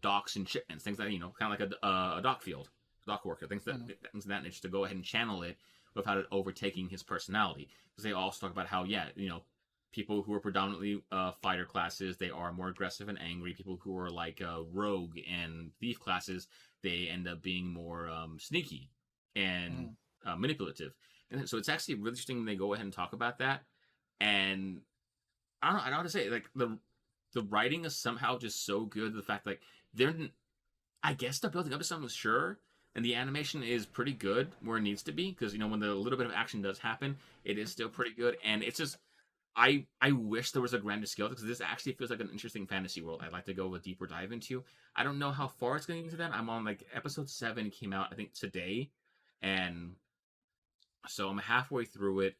docks and shipments, things that, you know, kind of like a dock field, dock worker, things of that nature, to go ahead and channel it without it overtaking his personality. Because they also talk about how, yeah, you know, people who are predominantly fighter classes, they are more aggressive and angry. People who are like rogue and thief classes, they end up being more sneaky and manipulative. And so it's actually really interesting they go ahead and talk about that. And I don't know how to say it. Like the writing is somehow just so good. The fact like I guess they're building up to something, sure, and the animation is pretty good where it needs to be, because you know when the little bit of action does happen, it is still pretty good. And it's just I wish there was a grander scale, because this actually feels like an interesting fantasy world I'd like to go a deeper dive into. I don't know how far it's going to get into that. I'm on like episode 7, came out I think today, and so I'm halfway through it,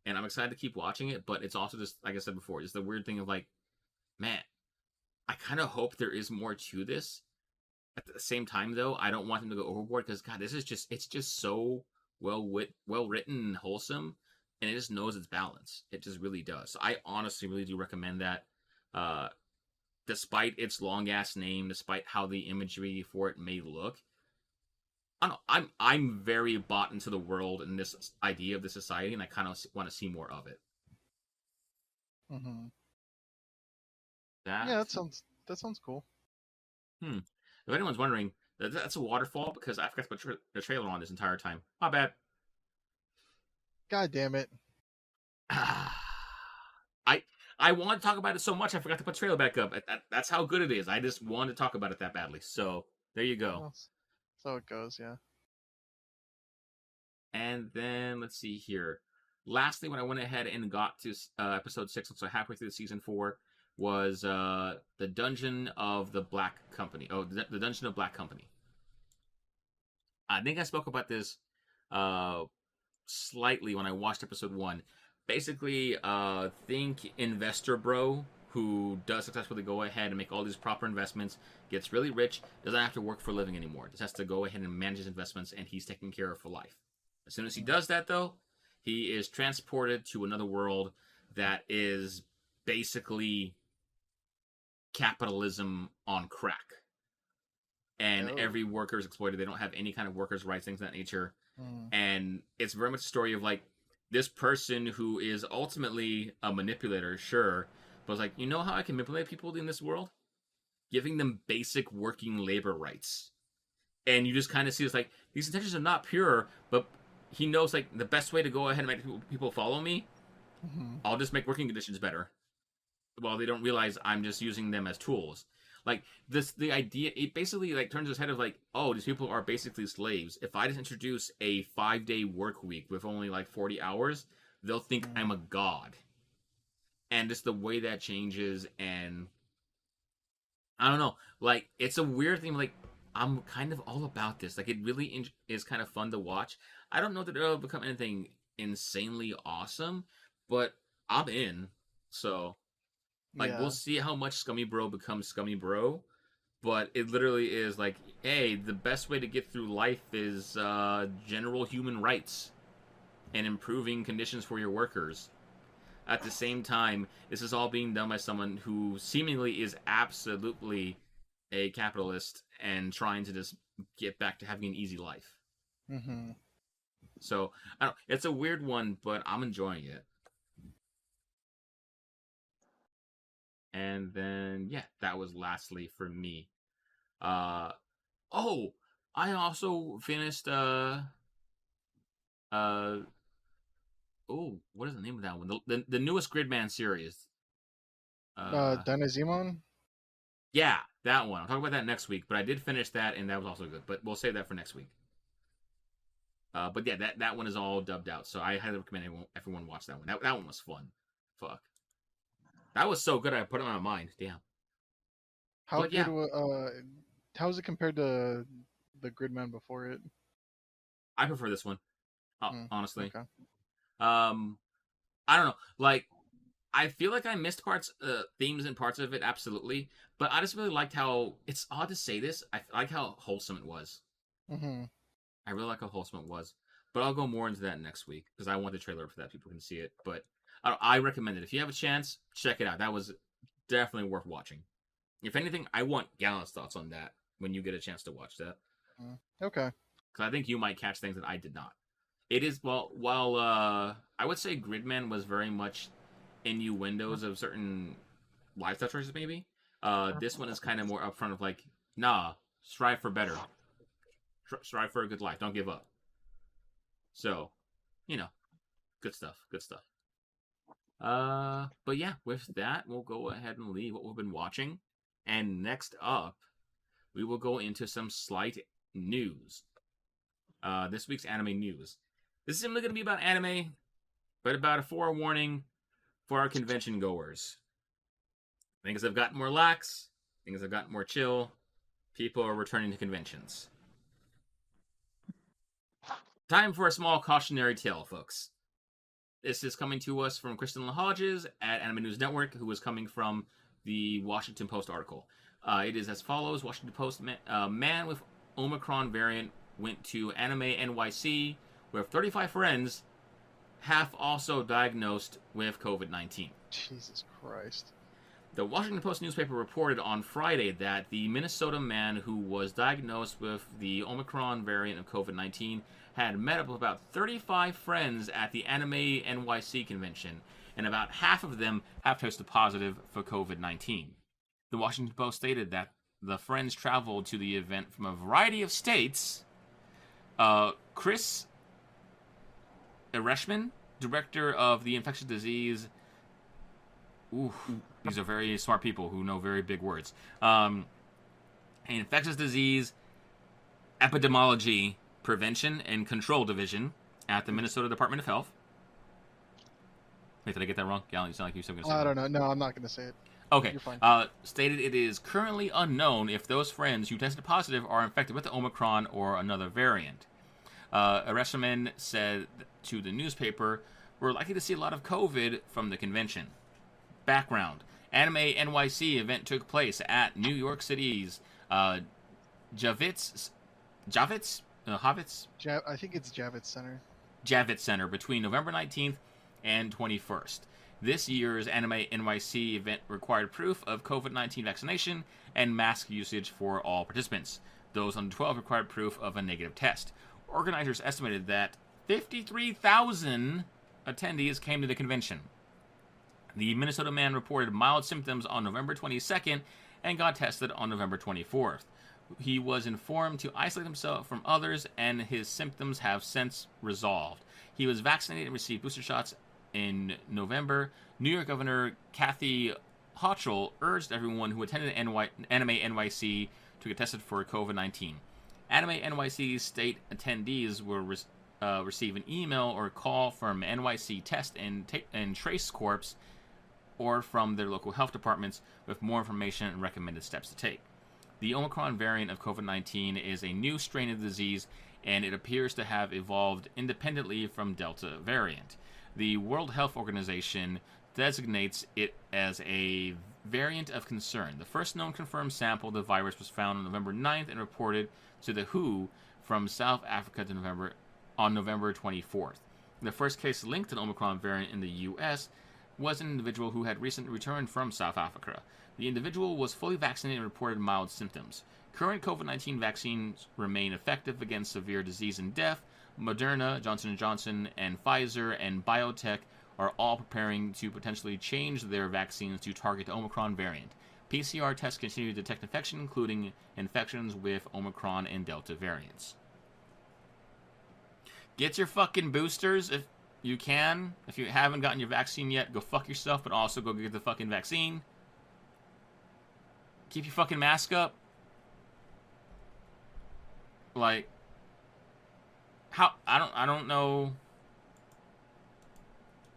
and I'm excited to keep watching it. But it's also just like I said before, just the weird thing of like, man, I kind of hope there is more to this. At the same time, though, I don't want them to go overboard, because God, it's just so well written and wholesome, and it just knows its balance. It just really does. So I honestly really do recommend that. Despite its long ass name, despite how the imagery for it may look, I don't know, I'm very bought into the world and this idea of the society, and I kind of want to see more of it. Yeah, that sounds cool. If anyone's wondering, that's a waterfall because I forgot to put the trailer on this entire time. My bad. God damn it. I want to talk about it so much I forgot to put the trailer back up. That's how good it is. I just wanted to talk about it that badly. So there you go. Well, so it goes, yeah. And then let's see here. Lastly, when I went ahead and got to episode 6, so halfway through season 4, was the Dungeon of the Black Company. Oh, the Dungeon of Black Company. I think I spoke about this slightly when I watched episode 1. Basically, think investor bro who does successfully go ahead and make all these proper investments, gets really rich, doesn't have to work for a living anymore. Just has to go ahead and manage his investments, and he's taken care of for life. As soon as he does that, though, he is transported to another world that is basically capitalism on crack. And every worker is exploited. They don't have any kind of workers' rights, things of that nature. And it's very much a story of like this person who is ultimately a manipulator, sure, but it's like, you know how I can manipulate people in this world? Giving them basic working labor rights. And you just kind of see it's like, these intentions are not pure, but he knows like the best way to go ahead and make people follow me, I'll just make working conditions better. Well, they don't realize I'm just using them as tools. Like the idea, it basically like turns its head of like, oh, these people are basically slaves. If I just introduce a 5-day work week with only like 40 hours, they'll think I'm a god. And just the way that changes, and I don't know, like it's a weird thing. Like I'm kind of all about this. Like it really is kind of fun to watch. I don't know that it'll become anything insanely awesome, but I'm in. So. Like, we'll see how much Scummy Bro becomes Scummy Bro, but it literally is like, hey, the best way to get through life is general human rights and improving conditions for your workers. At the same time, this is all being done by someone who seemingly is absolutely a capitalist and trying to just get back to having an easy life. So, I don't, it's a weird one, but I'm enjoying it. And then, yeah, that was lastly for me. I also finished, what is the name of that one? The newest Gridman series. Dynazemon? Yeah, that one. I'll talk about that next week, but I did finish that, and that was also good, but we'll save that for next week. But yeah, that one is all dubbed out, so I highly recommend everyone watch that one. That one was fun. Fuck. That was so good I put it on my mind. Damn. How is it compared to the Gridman before it? I prefer this one, honestly. Okay. I don't know. Like, I feel like I missed themes and parts of it, absolutely. But I just really liked how, it's odd to say this, I like how wholesome it was. I really like how wholesome it was. But I'll go more into that next week, because I want the trailer for that. People can see it. But I recommend it. If you have a chance, check it out. That was definitely worth watching. If anything, I want Gallant's thoughts on that when you get a chance to watch that. Okay. Because I think you might catch things that I did not. It is, while I would say Gridman was very much innuendos of certain lifestyle choices, maybe. This one is kind of more upfront of like, nah, strive for better. Strive for a good life. Don't give up. So, good stuff. Good stuff. But yeah, with that, we'll go ahead and leave what we've been watching. And next up, we will go into some slight news. This week's anime news. This is simply going to be about anime, but about a forewarning for our convention goers. Things have gotten more lax. Things have gotten more chill. People are returning to conventions. Time for a small cautionary tale, folks. This is coming to us from Kristen Hodges at Anime News Network, who is coming from the Washington Post article. It is as follows. Washington Post, man with Omicron variant went to Anime NYC with 35 friends, half also diagnosed with COVID-19. Jesus Christ. The Washington Post newspaper reported on Friday that the Minnesota man who was diagnosed with the Omicron variant of COVID-19 had met up with about 35 friends at the Anime NYC convention, and about half of them have tested positive for COVID-19. The Washington Post stated that the friends traveled to the event from a variety of states. Chris Ereshman, director of the infectious disease... Ooh, these are very smart people who know very big words. Infectious disease epidemiology prevention and control division at the Minnesota Department of Health. Wait, did I get that wrong? Gallant, you sound like you said going to say I don't know. No, I'm not going to say it. Okay. You're fine. Stated it is currently unknown if those friends who tested positive are infected with the Omicron or another variant. Ereshaman said to the newspaper, "We're likely to see a lot of COVID from the convention." Background. Anime NYC event took place at New York City's Javits? I think it's Javits Center. Javits Center between November 19th and 21st. This year's Anime NYC event required proof of COVID-19 vaccination and mask usage for all participants. Those under 12 required proof of a negative test. Organizers estimated that 53,000 attendees came to the convention. The Minnesota man reported mild symptoms on November 22nd and got tested on November 24th. He was informed to isolate himself from others, and his symptoms have since resolved. He was vaccinated and received booster shots in November. New York Governor Kathy Hochul urged everyone who attended Anime NYC to get tested for COVID-19. Anime NYC state attendees will receive an email or call from NYC Test and Trace Corps or from their local health departments with more information and recommended steps to take. The Omicron variant of COVID-19 is a new strain of the disease, and it appears to have evolved independently from Delta variant. The World Health Organization designates it as a variant of concern. The first known confirmed sample of the virus was found on November 9th and reported to the WHO from South Africa on November 24th. The first case linked to the Omicron variant in the U.S. was an individual who had recently returned from South Africa. The individual was fully vaccinated and reported mild symptoms. Current COVID-19 vaccines remain effective against severe disease and death. Moderna, Johnson & Johnson, and Pfizer and BioNTech are all preparing to potentially change their vaccines to target the Omicron variant. PCR tests continue to detect infection, including infections with Omicron and Delta variants. Get your fucking boosters if you can. If you haven't gotten your vaccine yet, go fuck yourself, but also go get the fucking vaccine. Keep your fucking mask up. Like, how I don't know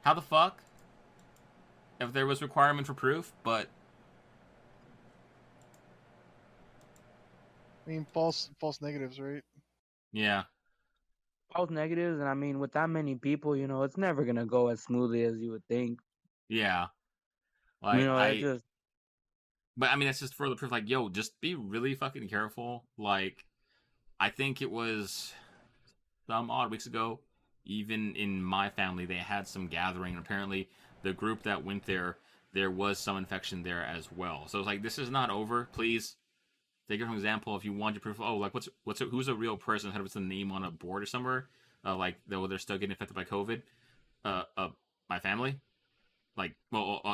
how the fuck if there was requirement for proof, but I mean, false negatives, right? yeah. False negatives, and I mean, with that many people, you know, it's never gonna go as smoothly as you would think. Yeah. Like, You know, but I mean, that's just further proof. Like, yo, just be really fucking careful. Like, I think it was some odd weeks ago, even in my family, they had some gathering. And apparently, the group that went there was some infection there as well. So it's like, this is not over. Please take it for example. If you want your proof, like who's a real person? Kind of it's a name on a board or somewhere. Like they're still getting affected by COVID. My family, like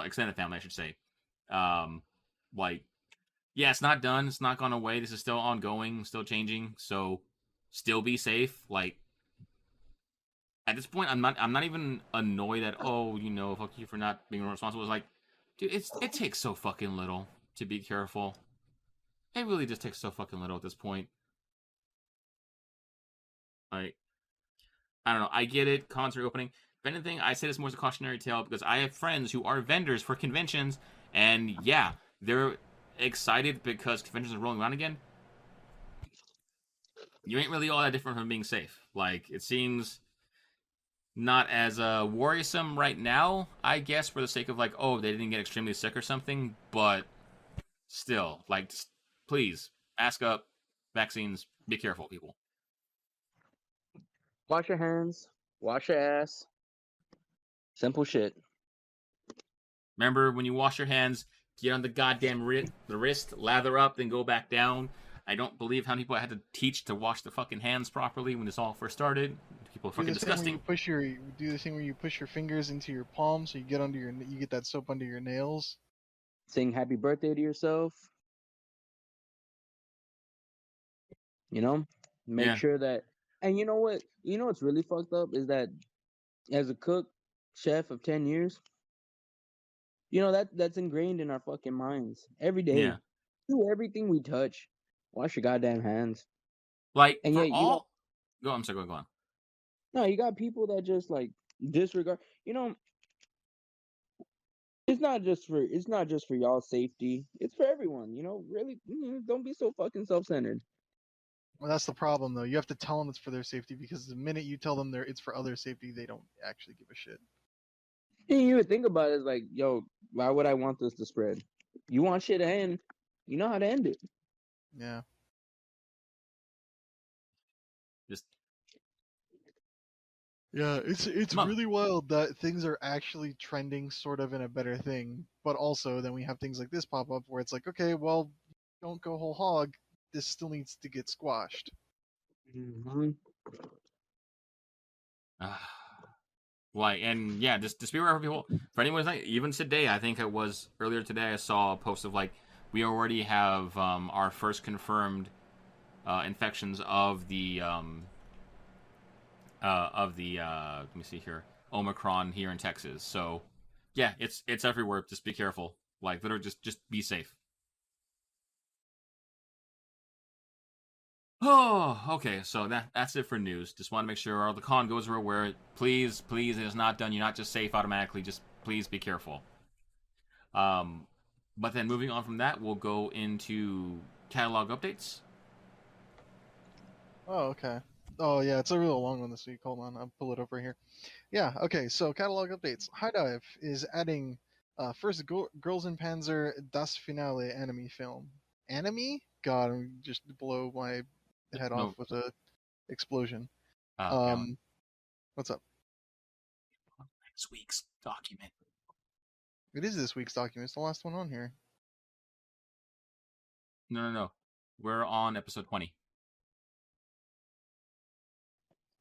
extended family, I should say. Like, yeah, it's not done. It's not gone away. This is still ongoing, still changing. So, still be safe. Like, at this point, I'm not even annoyed at fuck you for not being responsible. It's like, dude, it takes so fucking little to be careful. It really just takes so fucking little at this point. Like, I don't know. I get it. Cons are opening. If anything, I say this more as a cautionary tale because I have friends who are vendors for conventions, and yeah, they're excited because conventions are rolling around again. You ain't really all that different from being safe. Like, it seems not as worrisome right now, I guess, for the sake of like, oh, they didn't get extremely sick or something, but still, like, please, mask up, vaccines, be careful, people. wash your hands, wash your ass. Simple shit. Remember, when you wash your hands, get on the goddamn wrist, lather up, then go back down. I don't believe how many people I had to teach to wash their fucking hands properly when this all first started. People are fucking disgusting. Do the thing where you push your fingers into your palm, so you get that soap under your nails. Sing happy birthday to yourself. You know, make sure that. And you know what? You know what's really fucked up is that as a cook, chef of 10 years, you know that's ingrained in our fucking minds every day. Yeah. Do everything we touch. Wash your goddamn hands. Like, and for yet all... I'm sorry, go on. No, you got people that just like disregard. You know, it's not just for y'all's safety. It's for everyone. You know, really, don't be so fucking self-centered. Well, that's the problem, though. You have to tell them it's for their safety because the minute you tell them it's for other safety, they don't actually give a shit. And you would think about it as like, yo, why would I want this to spread? You want shit to end, you know how to end it. Yeah. Just Yeah, it's Come on. really wild that things are actually trending sort of in a better thing, but also then we have things like this pop up where it's like, okay, well, don't go whole hog. This still needs to get squashed. Mm-hmm. Like, and yeah, just be aware for people. For anyone, like, even today, I think it was earlier today, I saw a post of like, we already have our first confirmed infections of the let me see here, Omicron here in Texas. So yeah, it's everywhere. Just be careful. Like, literally, just be safe. Oh, okay. So that's it for news. Just want to make sure all the con goes where. Please, please, it is not done. You're not just safe automatically. Just please be careful. Um, but then moving on from that, we'll go into catalog updates. Oh, okay. Oh, yeah, it's a real long one this week. Hold on, I'll pull it over here. Yeah, okay, so catalog updates. High Dive is adding first Girls in Panzer Das Finale anime film. Anime? God, I'm just blow my head off No, with a explosion. yeah, What's up? next week's document. It is this week's document. It's the last one on here. No. We're on episode 20.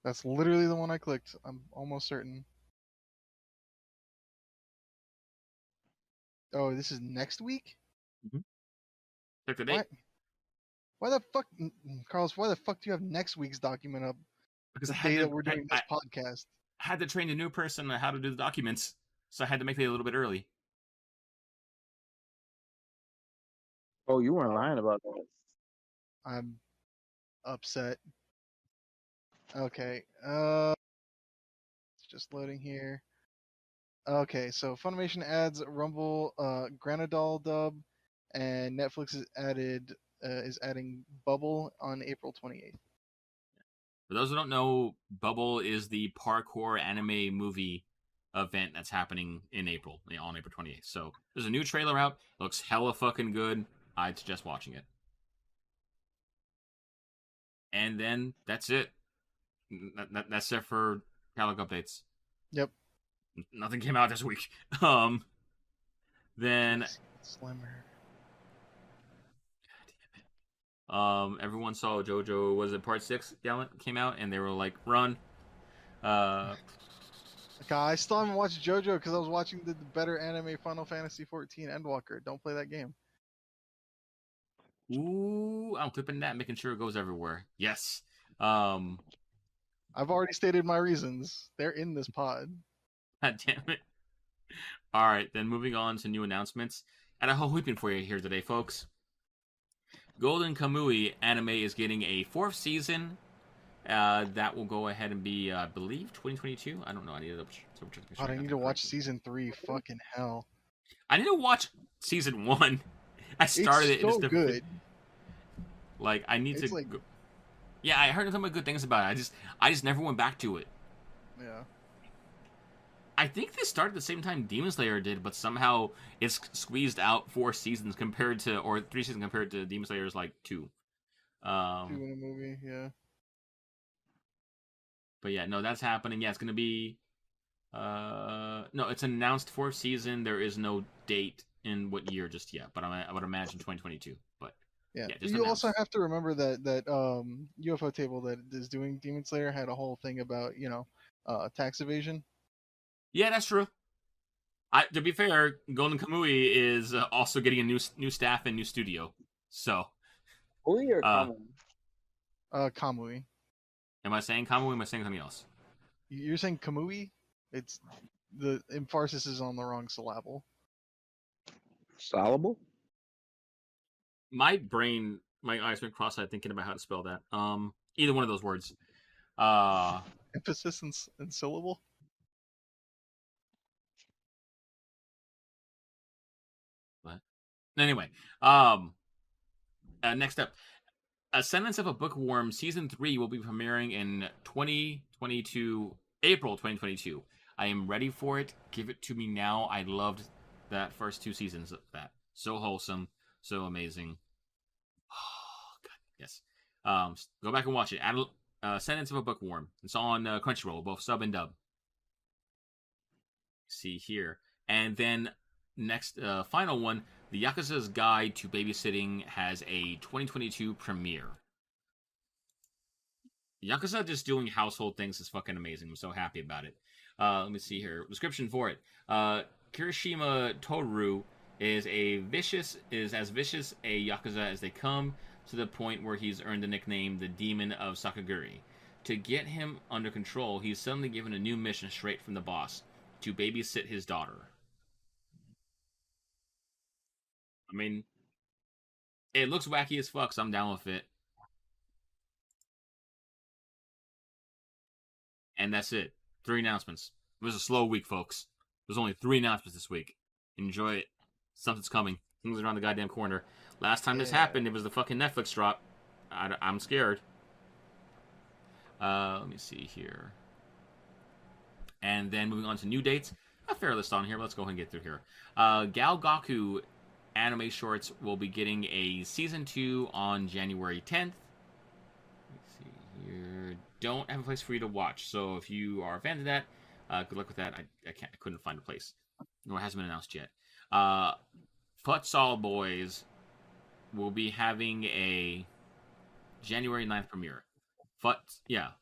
That's literally the one I clicked. I'm almost certain. Oh, this is next week? Check the Why? date Why the fuck, Carlos? Why the fuck do you have next week's document up because the I had day that to. we're doing this podcast? had to train a new person on how to do the documents, so I had to make it a little bit early. Oh, you weren't Oh, lying about that. I'm upset. Okay, it's just loading here. Okay, so Funimation adds Rumble, Granadol dub, and Netflix is adding Bubble on April 28th. For those who don't know, Bubble is the parkour anime movie event that's happening in April, on April 28th. So there's a new trailer out. It looks hella fucking good. I'd suggest watching it. And then that's it. That's it for catalog updates. Yep. Nothing came out this week. Um, then Slimmer. everyone saw JoJo. Was it Part 6 Gallant came out, and they were like, run. Okay, I still haven't watched JoJo because I was watching the better anime Final Fantasy 14 Endwalker. Don't play that game. Ooh, I'm clipping that, making sure it goes everywhere. Yes. I've already stated my reasons. They're in this pod. God damn it. All right, then moving on to new announcements. And a whole heaping for you here today, folks. Golden Kamui anime is getting a 4th season. That will go ahead and be, I believe, 2022. I don't know. I need to God, I need to watch season 3. Fucking hell. I need to watch season 1. I started It's it. so good. Like, I need It's to. like, yeah, I heard nothing but good things about it. I just never went back to it. yeah. I think they started the same time Demon Slayer did, but somehow it's squeezed out 4 seasons compared to, or 3 seasons compared to Demon Slayer's like 2. 2 in a movie, yeah. But yeah, no, that's happening. Yeah, it's gonna be. No, it's an announced 4th season. There is no date in what year just yet, but I would imagine 2022. But yeah, just you announced. also have to remember that UFO table that is doing Demon Slayer had a whole thing about tax evasion. Yeah, that's true. To be fair, Golden Kamui is also getting a new staff and new studio. So, Kamui or Kamui? Kamui. am I saying Kamui? Am I saying something else? You're saying Kamui? It's the emphasis is on the wrong syllable. Soluble? My brain, my eyes went cross-eyed thinking about how to spell that. Either one of those words. Emphasis in syllable. What? Anyway, next up, Ascendance of a Bookworm Season 3 will be premiering in 2022, April 2022. I am ready for it. Give it to me now. I loved that first 2 seasons of that. So wholesome, so amazing. Oh, God, yes. Go back and watch it. Sentence of a Bookworm. It's on Crunchyroll, both sub and dub. See here. And then next, final one, The Yakuza's Guide to Babysitting has a 2022 premiere. Yakuza just doing household things is fucking amazing. I'm so happy about it. Let me see here. Description for it. Kirishima Toru is as vicious a Yakuza as they come, to the point where he's earned the nickname the Demon of Sakaguri. To get him under control, he's suddenly given a new mission straight from the boss, to babysit his daughter. I mean, it looks wacky as fuck, so I'm down with it. And that's it. 3 announcements. It was a slow week, folks. There's only 3 announcements this week. Enjoy it. Something's coming. Things around the goddamn corner. Last time this happened, it was the fucking Netflix drop. I'm scared. Let me see here. And then moving on to new dates. A fair list on here, but let's go ahead and get through here. Gal Gaku anime shorts will be getting a season 2 on January 10th. Let's see here. Don't have a place for you to watch, so if you are a fan of that, good luck with that. I couldn't find a place. No, it hasn't been announced yet. Futsal Boys will be having a January 9th premiere. Futsal?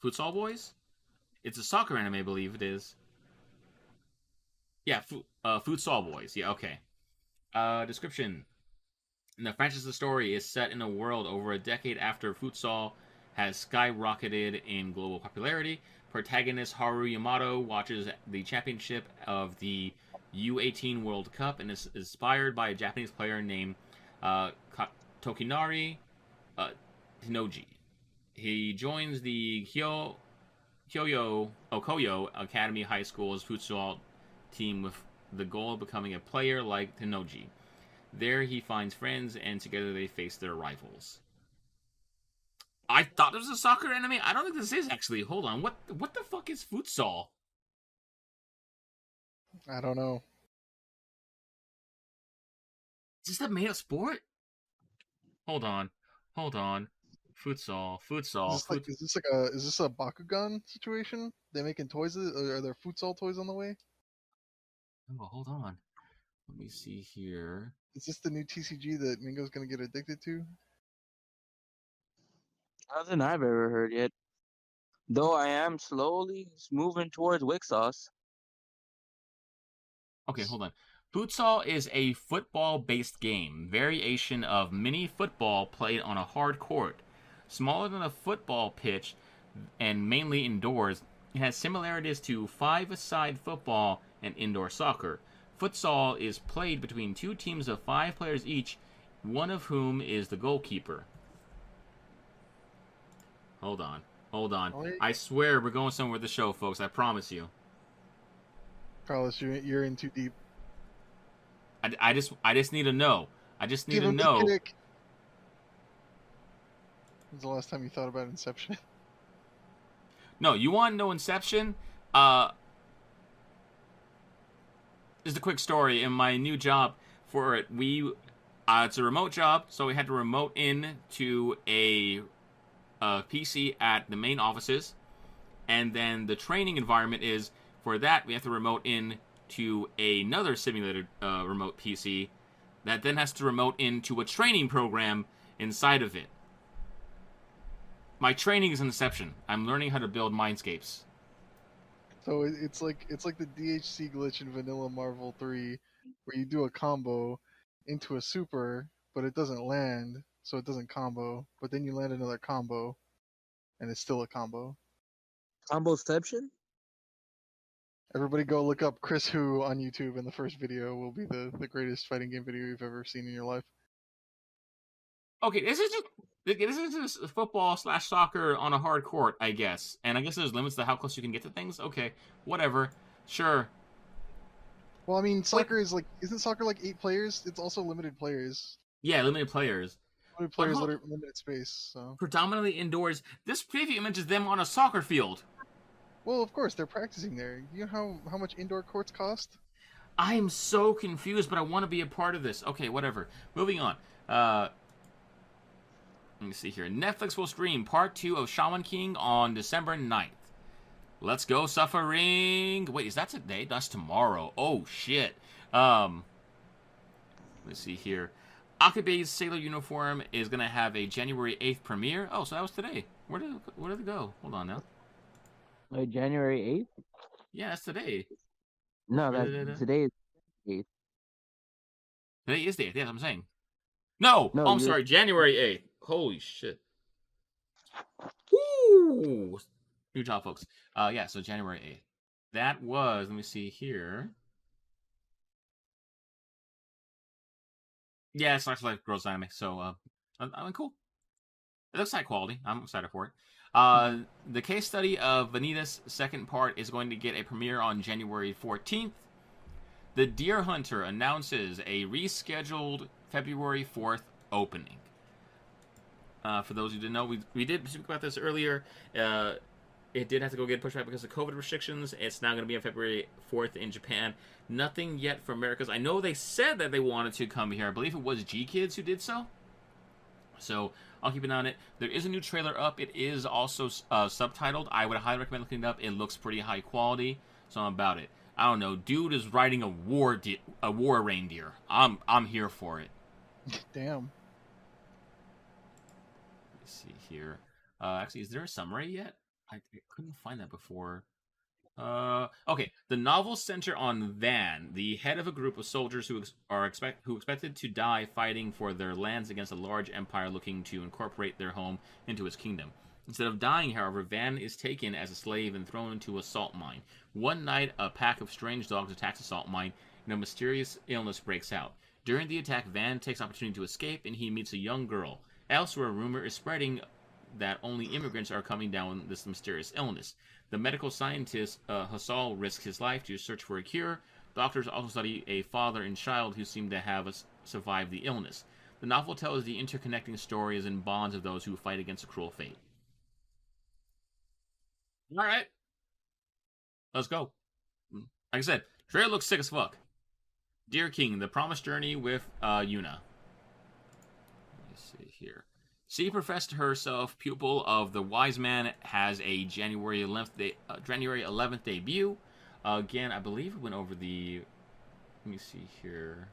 Futsal Boys? It's a soccer anime, I believe it is. Yeah, Futsal Boys. Yeah, okay. Description. The franchise story is set in a world over a decade after futsal has skyrocketed in global popularity. Protagonist Haru Yamato watches the championship of the U18 World Cup and is inspired by a Japanese player named Tokinari Hinoji. He joins the Koyo Academy High School's futsal team with the goal of becoming a player like Hinoji. There he finds friends, and together they face their rivals. I thought it was a soccer anime. I don't think this is, actually. Hold on. What the fuck is futsal? I don't know. Is this a made-up sport? Hold on. Futsal. Is this a Bakugan situation? They making toys? Are there futsal toys on the way? Oh, hold on. Let me see here. Is this the new TCG that Mingo's gonna get addicted to? Nothing I've ever heard yet. Though I am slowly moving towards Wixos. Okay, hold on. Futsal is a football-based game, variation of mini football played on a hard court. Smaller than a football pitch and mainly indoors, it has similarities to five-a-side football and indoor soccer. Futsal is played between 2 teams of 5 players each, one of whom is the goalkeeper. Hold on. I swear we're going somewhere with the show, folks. I promise you. Carlos, you're in too deep. I just need to know. I just need Give to him know. the kick. When's the last time you thought about Inception? No, you want to know Inception? Just a quick story. In my new job for it, it's a remote job, so we had to remote in to a PC at the main offices, and then the training environment is, for that, we have to remote in to another simulated remote PC that then has to remote into a training program inside of it. My training is Inception. I'm learning how to build mindscapes. So it's like the DHC glitch in Vanilla Marvel 3, where you do a combo into a super, but it doesn't land, so it doesn't combo. But then you land another combo, and it's still a combo. Comboception? Everybody go look up Chris Who on YouTube, and the first video will be the greatest fighting game video you've ever seen in your life. Okay, this is just football/soccer on a hard court, I guess. And I guess there's limits to how close you can get to things. Okay, whatever. Sure. Well, I mean, soccer isn't soccer like 8 players? It's also limited players. Yeah, limited players. Limited players that are limited space, so. Predominantly indoors. This preview image is them on a soccer field. Well, of course, they're practicing there. You know how much indoor courts cost? I am so confused, but I want to be a part of this. Okay, whatever. Moving on. Let me see here. Netflix will stream part 2 of Shaman King on December 9th. Let's go, Suffering. Wait, is that today? That's tomorrow. Oh, shit. Let's see here. Akabe's Sailor Uniform is going to have a January 8th premiere. Oh, so that was today. Where did it go? Hold on now. Wait, January 8th? Yeah, that's today. No, today is 8th. Today is the 8th. Yeah, I'm saying. No, I'm sorry. January 8th. Holy shit. Woo! Good job, folks. Yeah, so January 8th. That was, let me see here. Yeah, it's actually like Girls Anime, so I mean, cool. It looks high quality. I'm excited for it. The case study of Vanitas' second part is going to get a premiere on January 14th. The Deer Hunter announces a rescheduled February 4th opening. For those who didn't know, we did speak about this earlier. It did have to go get pushed back because of COVID restrictions. It's now going to be on February 4th in Japan. Nothing yet for Americas. I know they said that they wanted to come here. I believe it was G-Kids who did so. So I'll keep an eye on it. There is a new trailer up. It is also subtitled. I would highly recommend looking it up. It looks pretty high quality. So I'm about it. I don't know. Dude is riding a war reindeer. I'm here for it. Damn. Let's see here. Actually, is there a summary yet? I couldn't find that before. Okay. The novel center on Van, the head of a group of soldiers who expected to die fighting for their lands against a large empire looking to incorporate their home into its kingdom. Instead of dying, however, Van is taken as a slave and thrown into a salt mine. One night, a pack of strange dogs attacks the salt mine, and a mysterious illness breaks out. During the attack, Van takes opportunity to escape, and he meets a young girl. Elsewhere, a rumor is spreading that only immigrants are coming down with this mysterious illness. The medical scientist, Hassal, risks his life to search for a cure. Doctors also study a father and child who seem to have survived the illness. The novel tells the interconnecting stories and bonds of those who fight against a cruel fate. All right. Let's go. Like I said, trailer looks sick as fuck. Dear King, The Promised Journey with Yuna. Let me see here. She professed herself pupil of the Wise Man, has a January 11th debut. Again, I believe we went over the... Let me see here.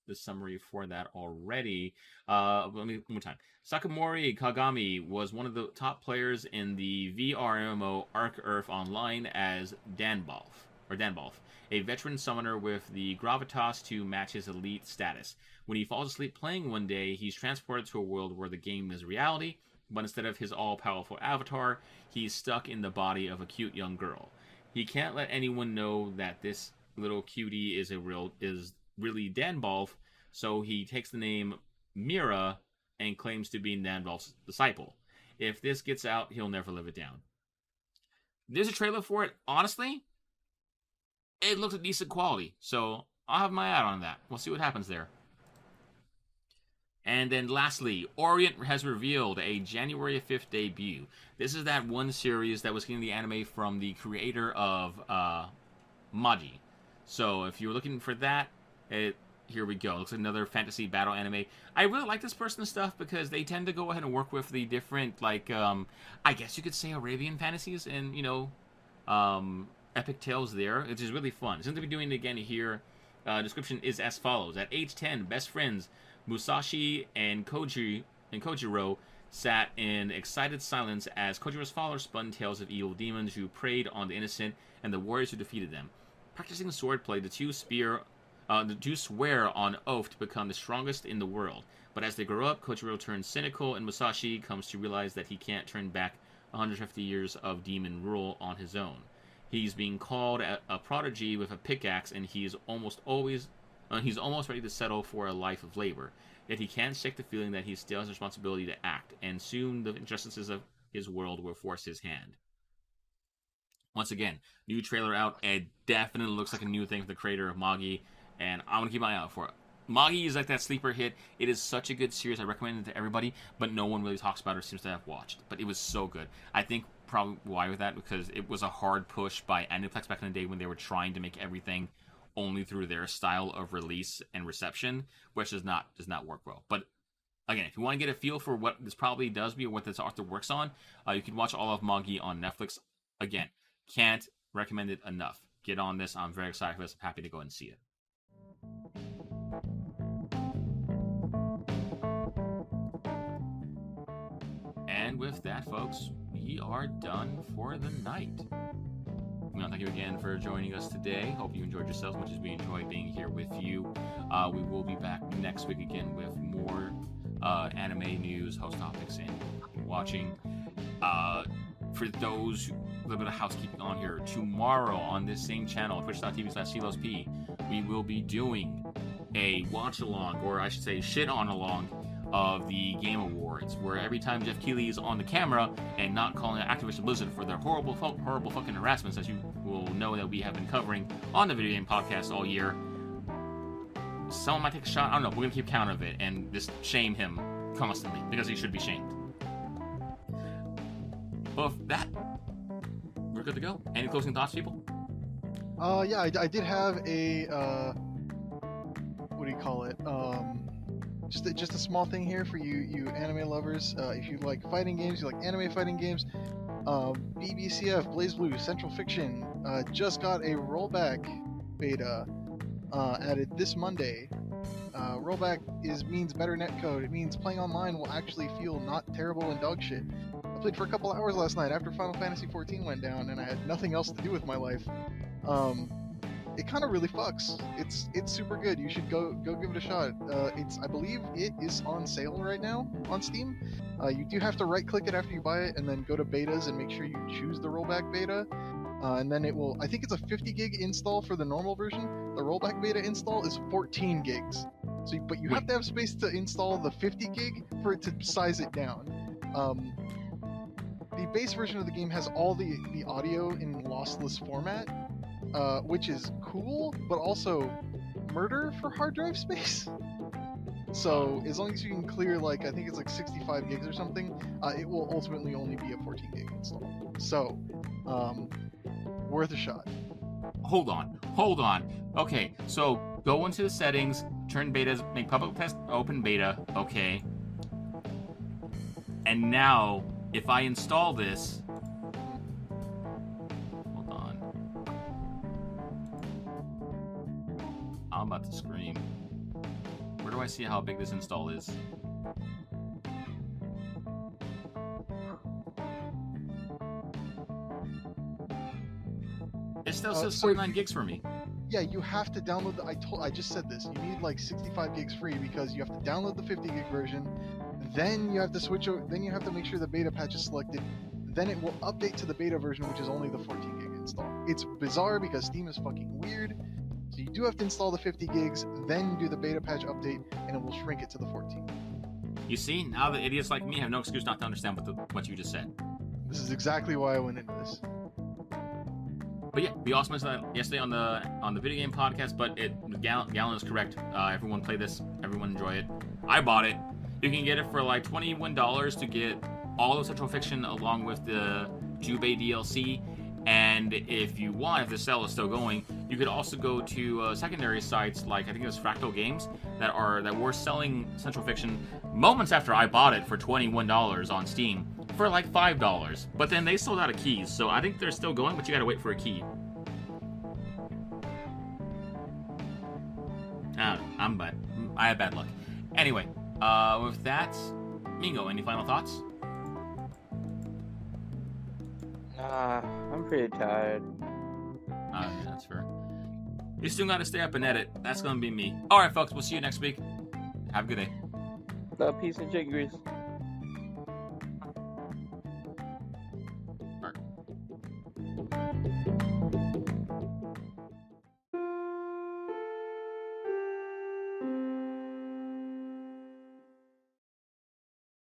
The summary for that already. Let me one more time. Sakamori Kagami was one of the top players in the VRMMO Arc Earth Online as Danbalf, a veteran summoner with the gravitas to match his elite status. When he falls asleep playing one day, he's transported to a world where the game is reality, but instead of his all-powerful avatar, he's stuck in the body of a cute young girl. He can't let anyone know that this little cutie is really Danbalf, so he takes the name Mira and claims to be Danbalf's disciple. If this gets out, he'll never live it down. There's a trailer for it. Honestly, it looks a decent quality, so I'll have my eye on that. We'll see what happens there. And then lastly, Orient has revealed a January 5th debut. This is that one series that was getting the anime from the creator of Maji. So if you're looking for that, here we go. Looks like another fantasy battle anime. I really like this person's stuff because they tend to go ahead and work with the different, like, I guess you could say Arabian fantasies and, epic tales there, which is really fun. Since they'll be doing it again here, description is as follows. At age 10, best friends Musashi and Kojiro sat in excited silence as Kojiro's father spun tales of evil demons who preyed on the innocent and the warriors who defeated them. Practicing swordplay, the two swear on oath to become the strongest in the world. But as they grow up, Kojiro turns cynical, and Musashi comes to realize that he can't turn back 150 years of demon rule on his own. He's being called a prodigy with a pickaxe, and he's almost ready to settle for a life of labor. Yet he can't shake the feeling that he still has a responsibility to act, and soon the injustices of his world will force his hand. Once again, new trailer out. It definitely looks like a new thing for the creator of Magi, and I'm going to keep my eye out for it. Magi is like that sleeper hit. It is such a good series. I recommend it to everybody, but no one really talks about it or seems to have watched. But it was so good. I think probably why with that, because it was a hard push by Aniplex back in the day when they were trying to make everything only through their style of release and reception, which does not work well. But Again, if you want to get a feel for what this probably does be or what this author works on, you can watch all of Magi on Netflix. Again, can't recommend it enough. Get on this. I'm very excited for this. I'm happy to go and see it. And with that, folks, we are done for the night. Thank you again for joining us today. Hope you enjoyed yourselves as much as we enjoyed being here with you. We will be back next week again with more anime news, host topics, and watching. For those, a little bit of housekeeping on here. Tomorrow on this same channel, twitch.tv/CLOSP, we will be doing a watch along, or I should say shit on along, of the Game Awards, where every time Jeff Keighley is on the camera and not calling out Activision Blizzard for their horrible fucking harassments, as you will know that we have been covering on the video game podcast all year, someone might take a shot. I don't know. We're gonna keep count of it and just shame him constantly because he should be shamed. But with that, we're good to go. Any closing thoughts, people? Yeah, I did have a what do you call it? Just a small thing here for you anime lovers. If you like fighting games, you like anime fighting games, BBCF BlazBlue Central Fiction just got a rollback beta added this Monday. Rollback means better netcode. It means playing online will actually feel not terrible and dog shit. I played for a couple hours last night after Final Fantasy XIV went down and I had nothing else to do with my life. It kind of really fucks. It's super good. You should go give it a shot. I believe it is on sale right now on Steam. You do have to right click it after you buy it and then go to betas and make sure you choose the rollback beta. And then it will, I think it's a 50 gig install for the normal version. The rollback beta install is 14 gigs. But you have to have space to install the 50 gig for it to size it down. The base version of the game has all the audio in lossless format. Which is cool, but also murder for hard drive space. So as long as you can clear I think it's 65 gigs or something, it will ultimately only be a 14 gig install. So, worth a shot. Hold on. Okay, so go into the settings, turn betas, make public test open beta, okay. And now, if I install this, I'm about to scream. Where do I see how big this install is? It still says 49 gigs for me. Yeah, you have to download I just said this. You need 65 gigs free because you have to download the 50 gig version. Then you have to switch over. Then you have to make sure the beta patch is selected. Then it will update to the beta version, which is only the 14 gig install. It's bizarre because Steam is fucking weird. So you do have to install the 50 gigs, then do the beta patch update, and it will shrink it to the 14. You see, now that idiots like me have no excuse not to understand what you just said. This is exactly why I went into this. But yeah, we also mentioned that yesterday on the video game podcast, but Gallon is correct. Everyone play this, everyone enjoy it. I bought it. You can get it for $21 to get all of Central Fiction along with the Jubei DLC. And if you want, if the sale is still going, you could also go to secondary sites I think it was Fractal Games that were selling Central Fiction moments after I bought it for $21 on Steam for $5. But then they sold out of keys, so I think they're still going, but you gotta wait for a key. I don't know. I have bad luck. Anyway, with that, Mingo, any final thoughts? I'm pretty tired. That's fair. You still gotta stay up and edit. That's gonna be me. Alright, folks, we'll see you next week. Have a good day. Peace and chicken grease.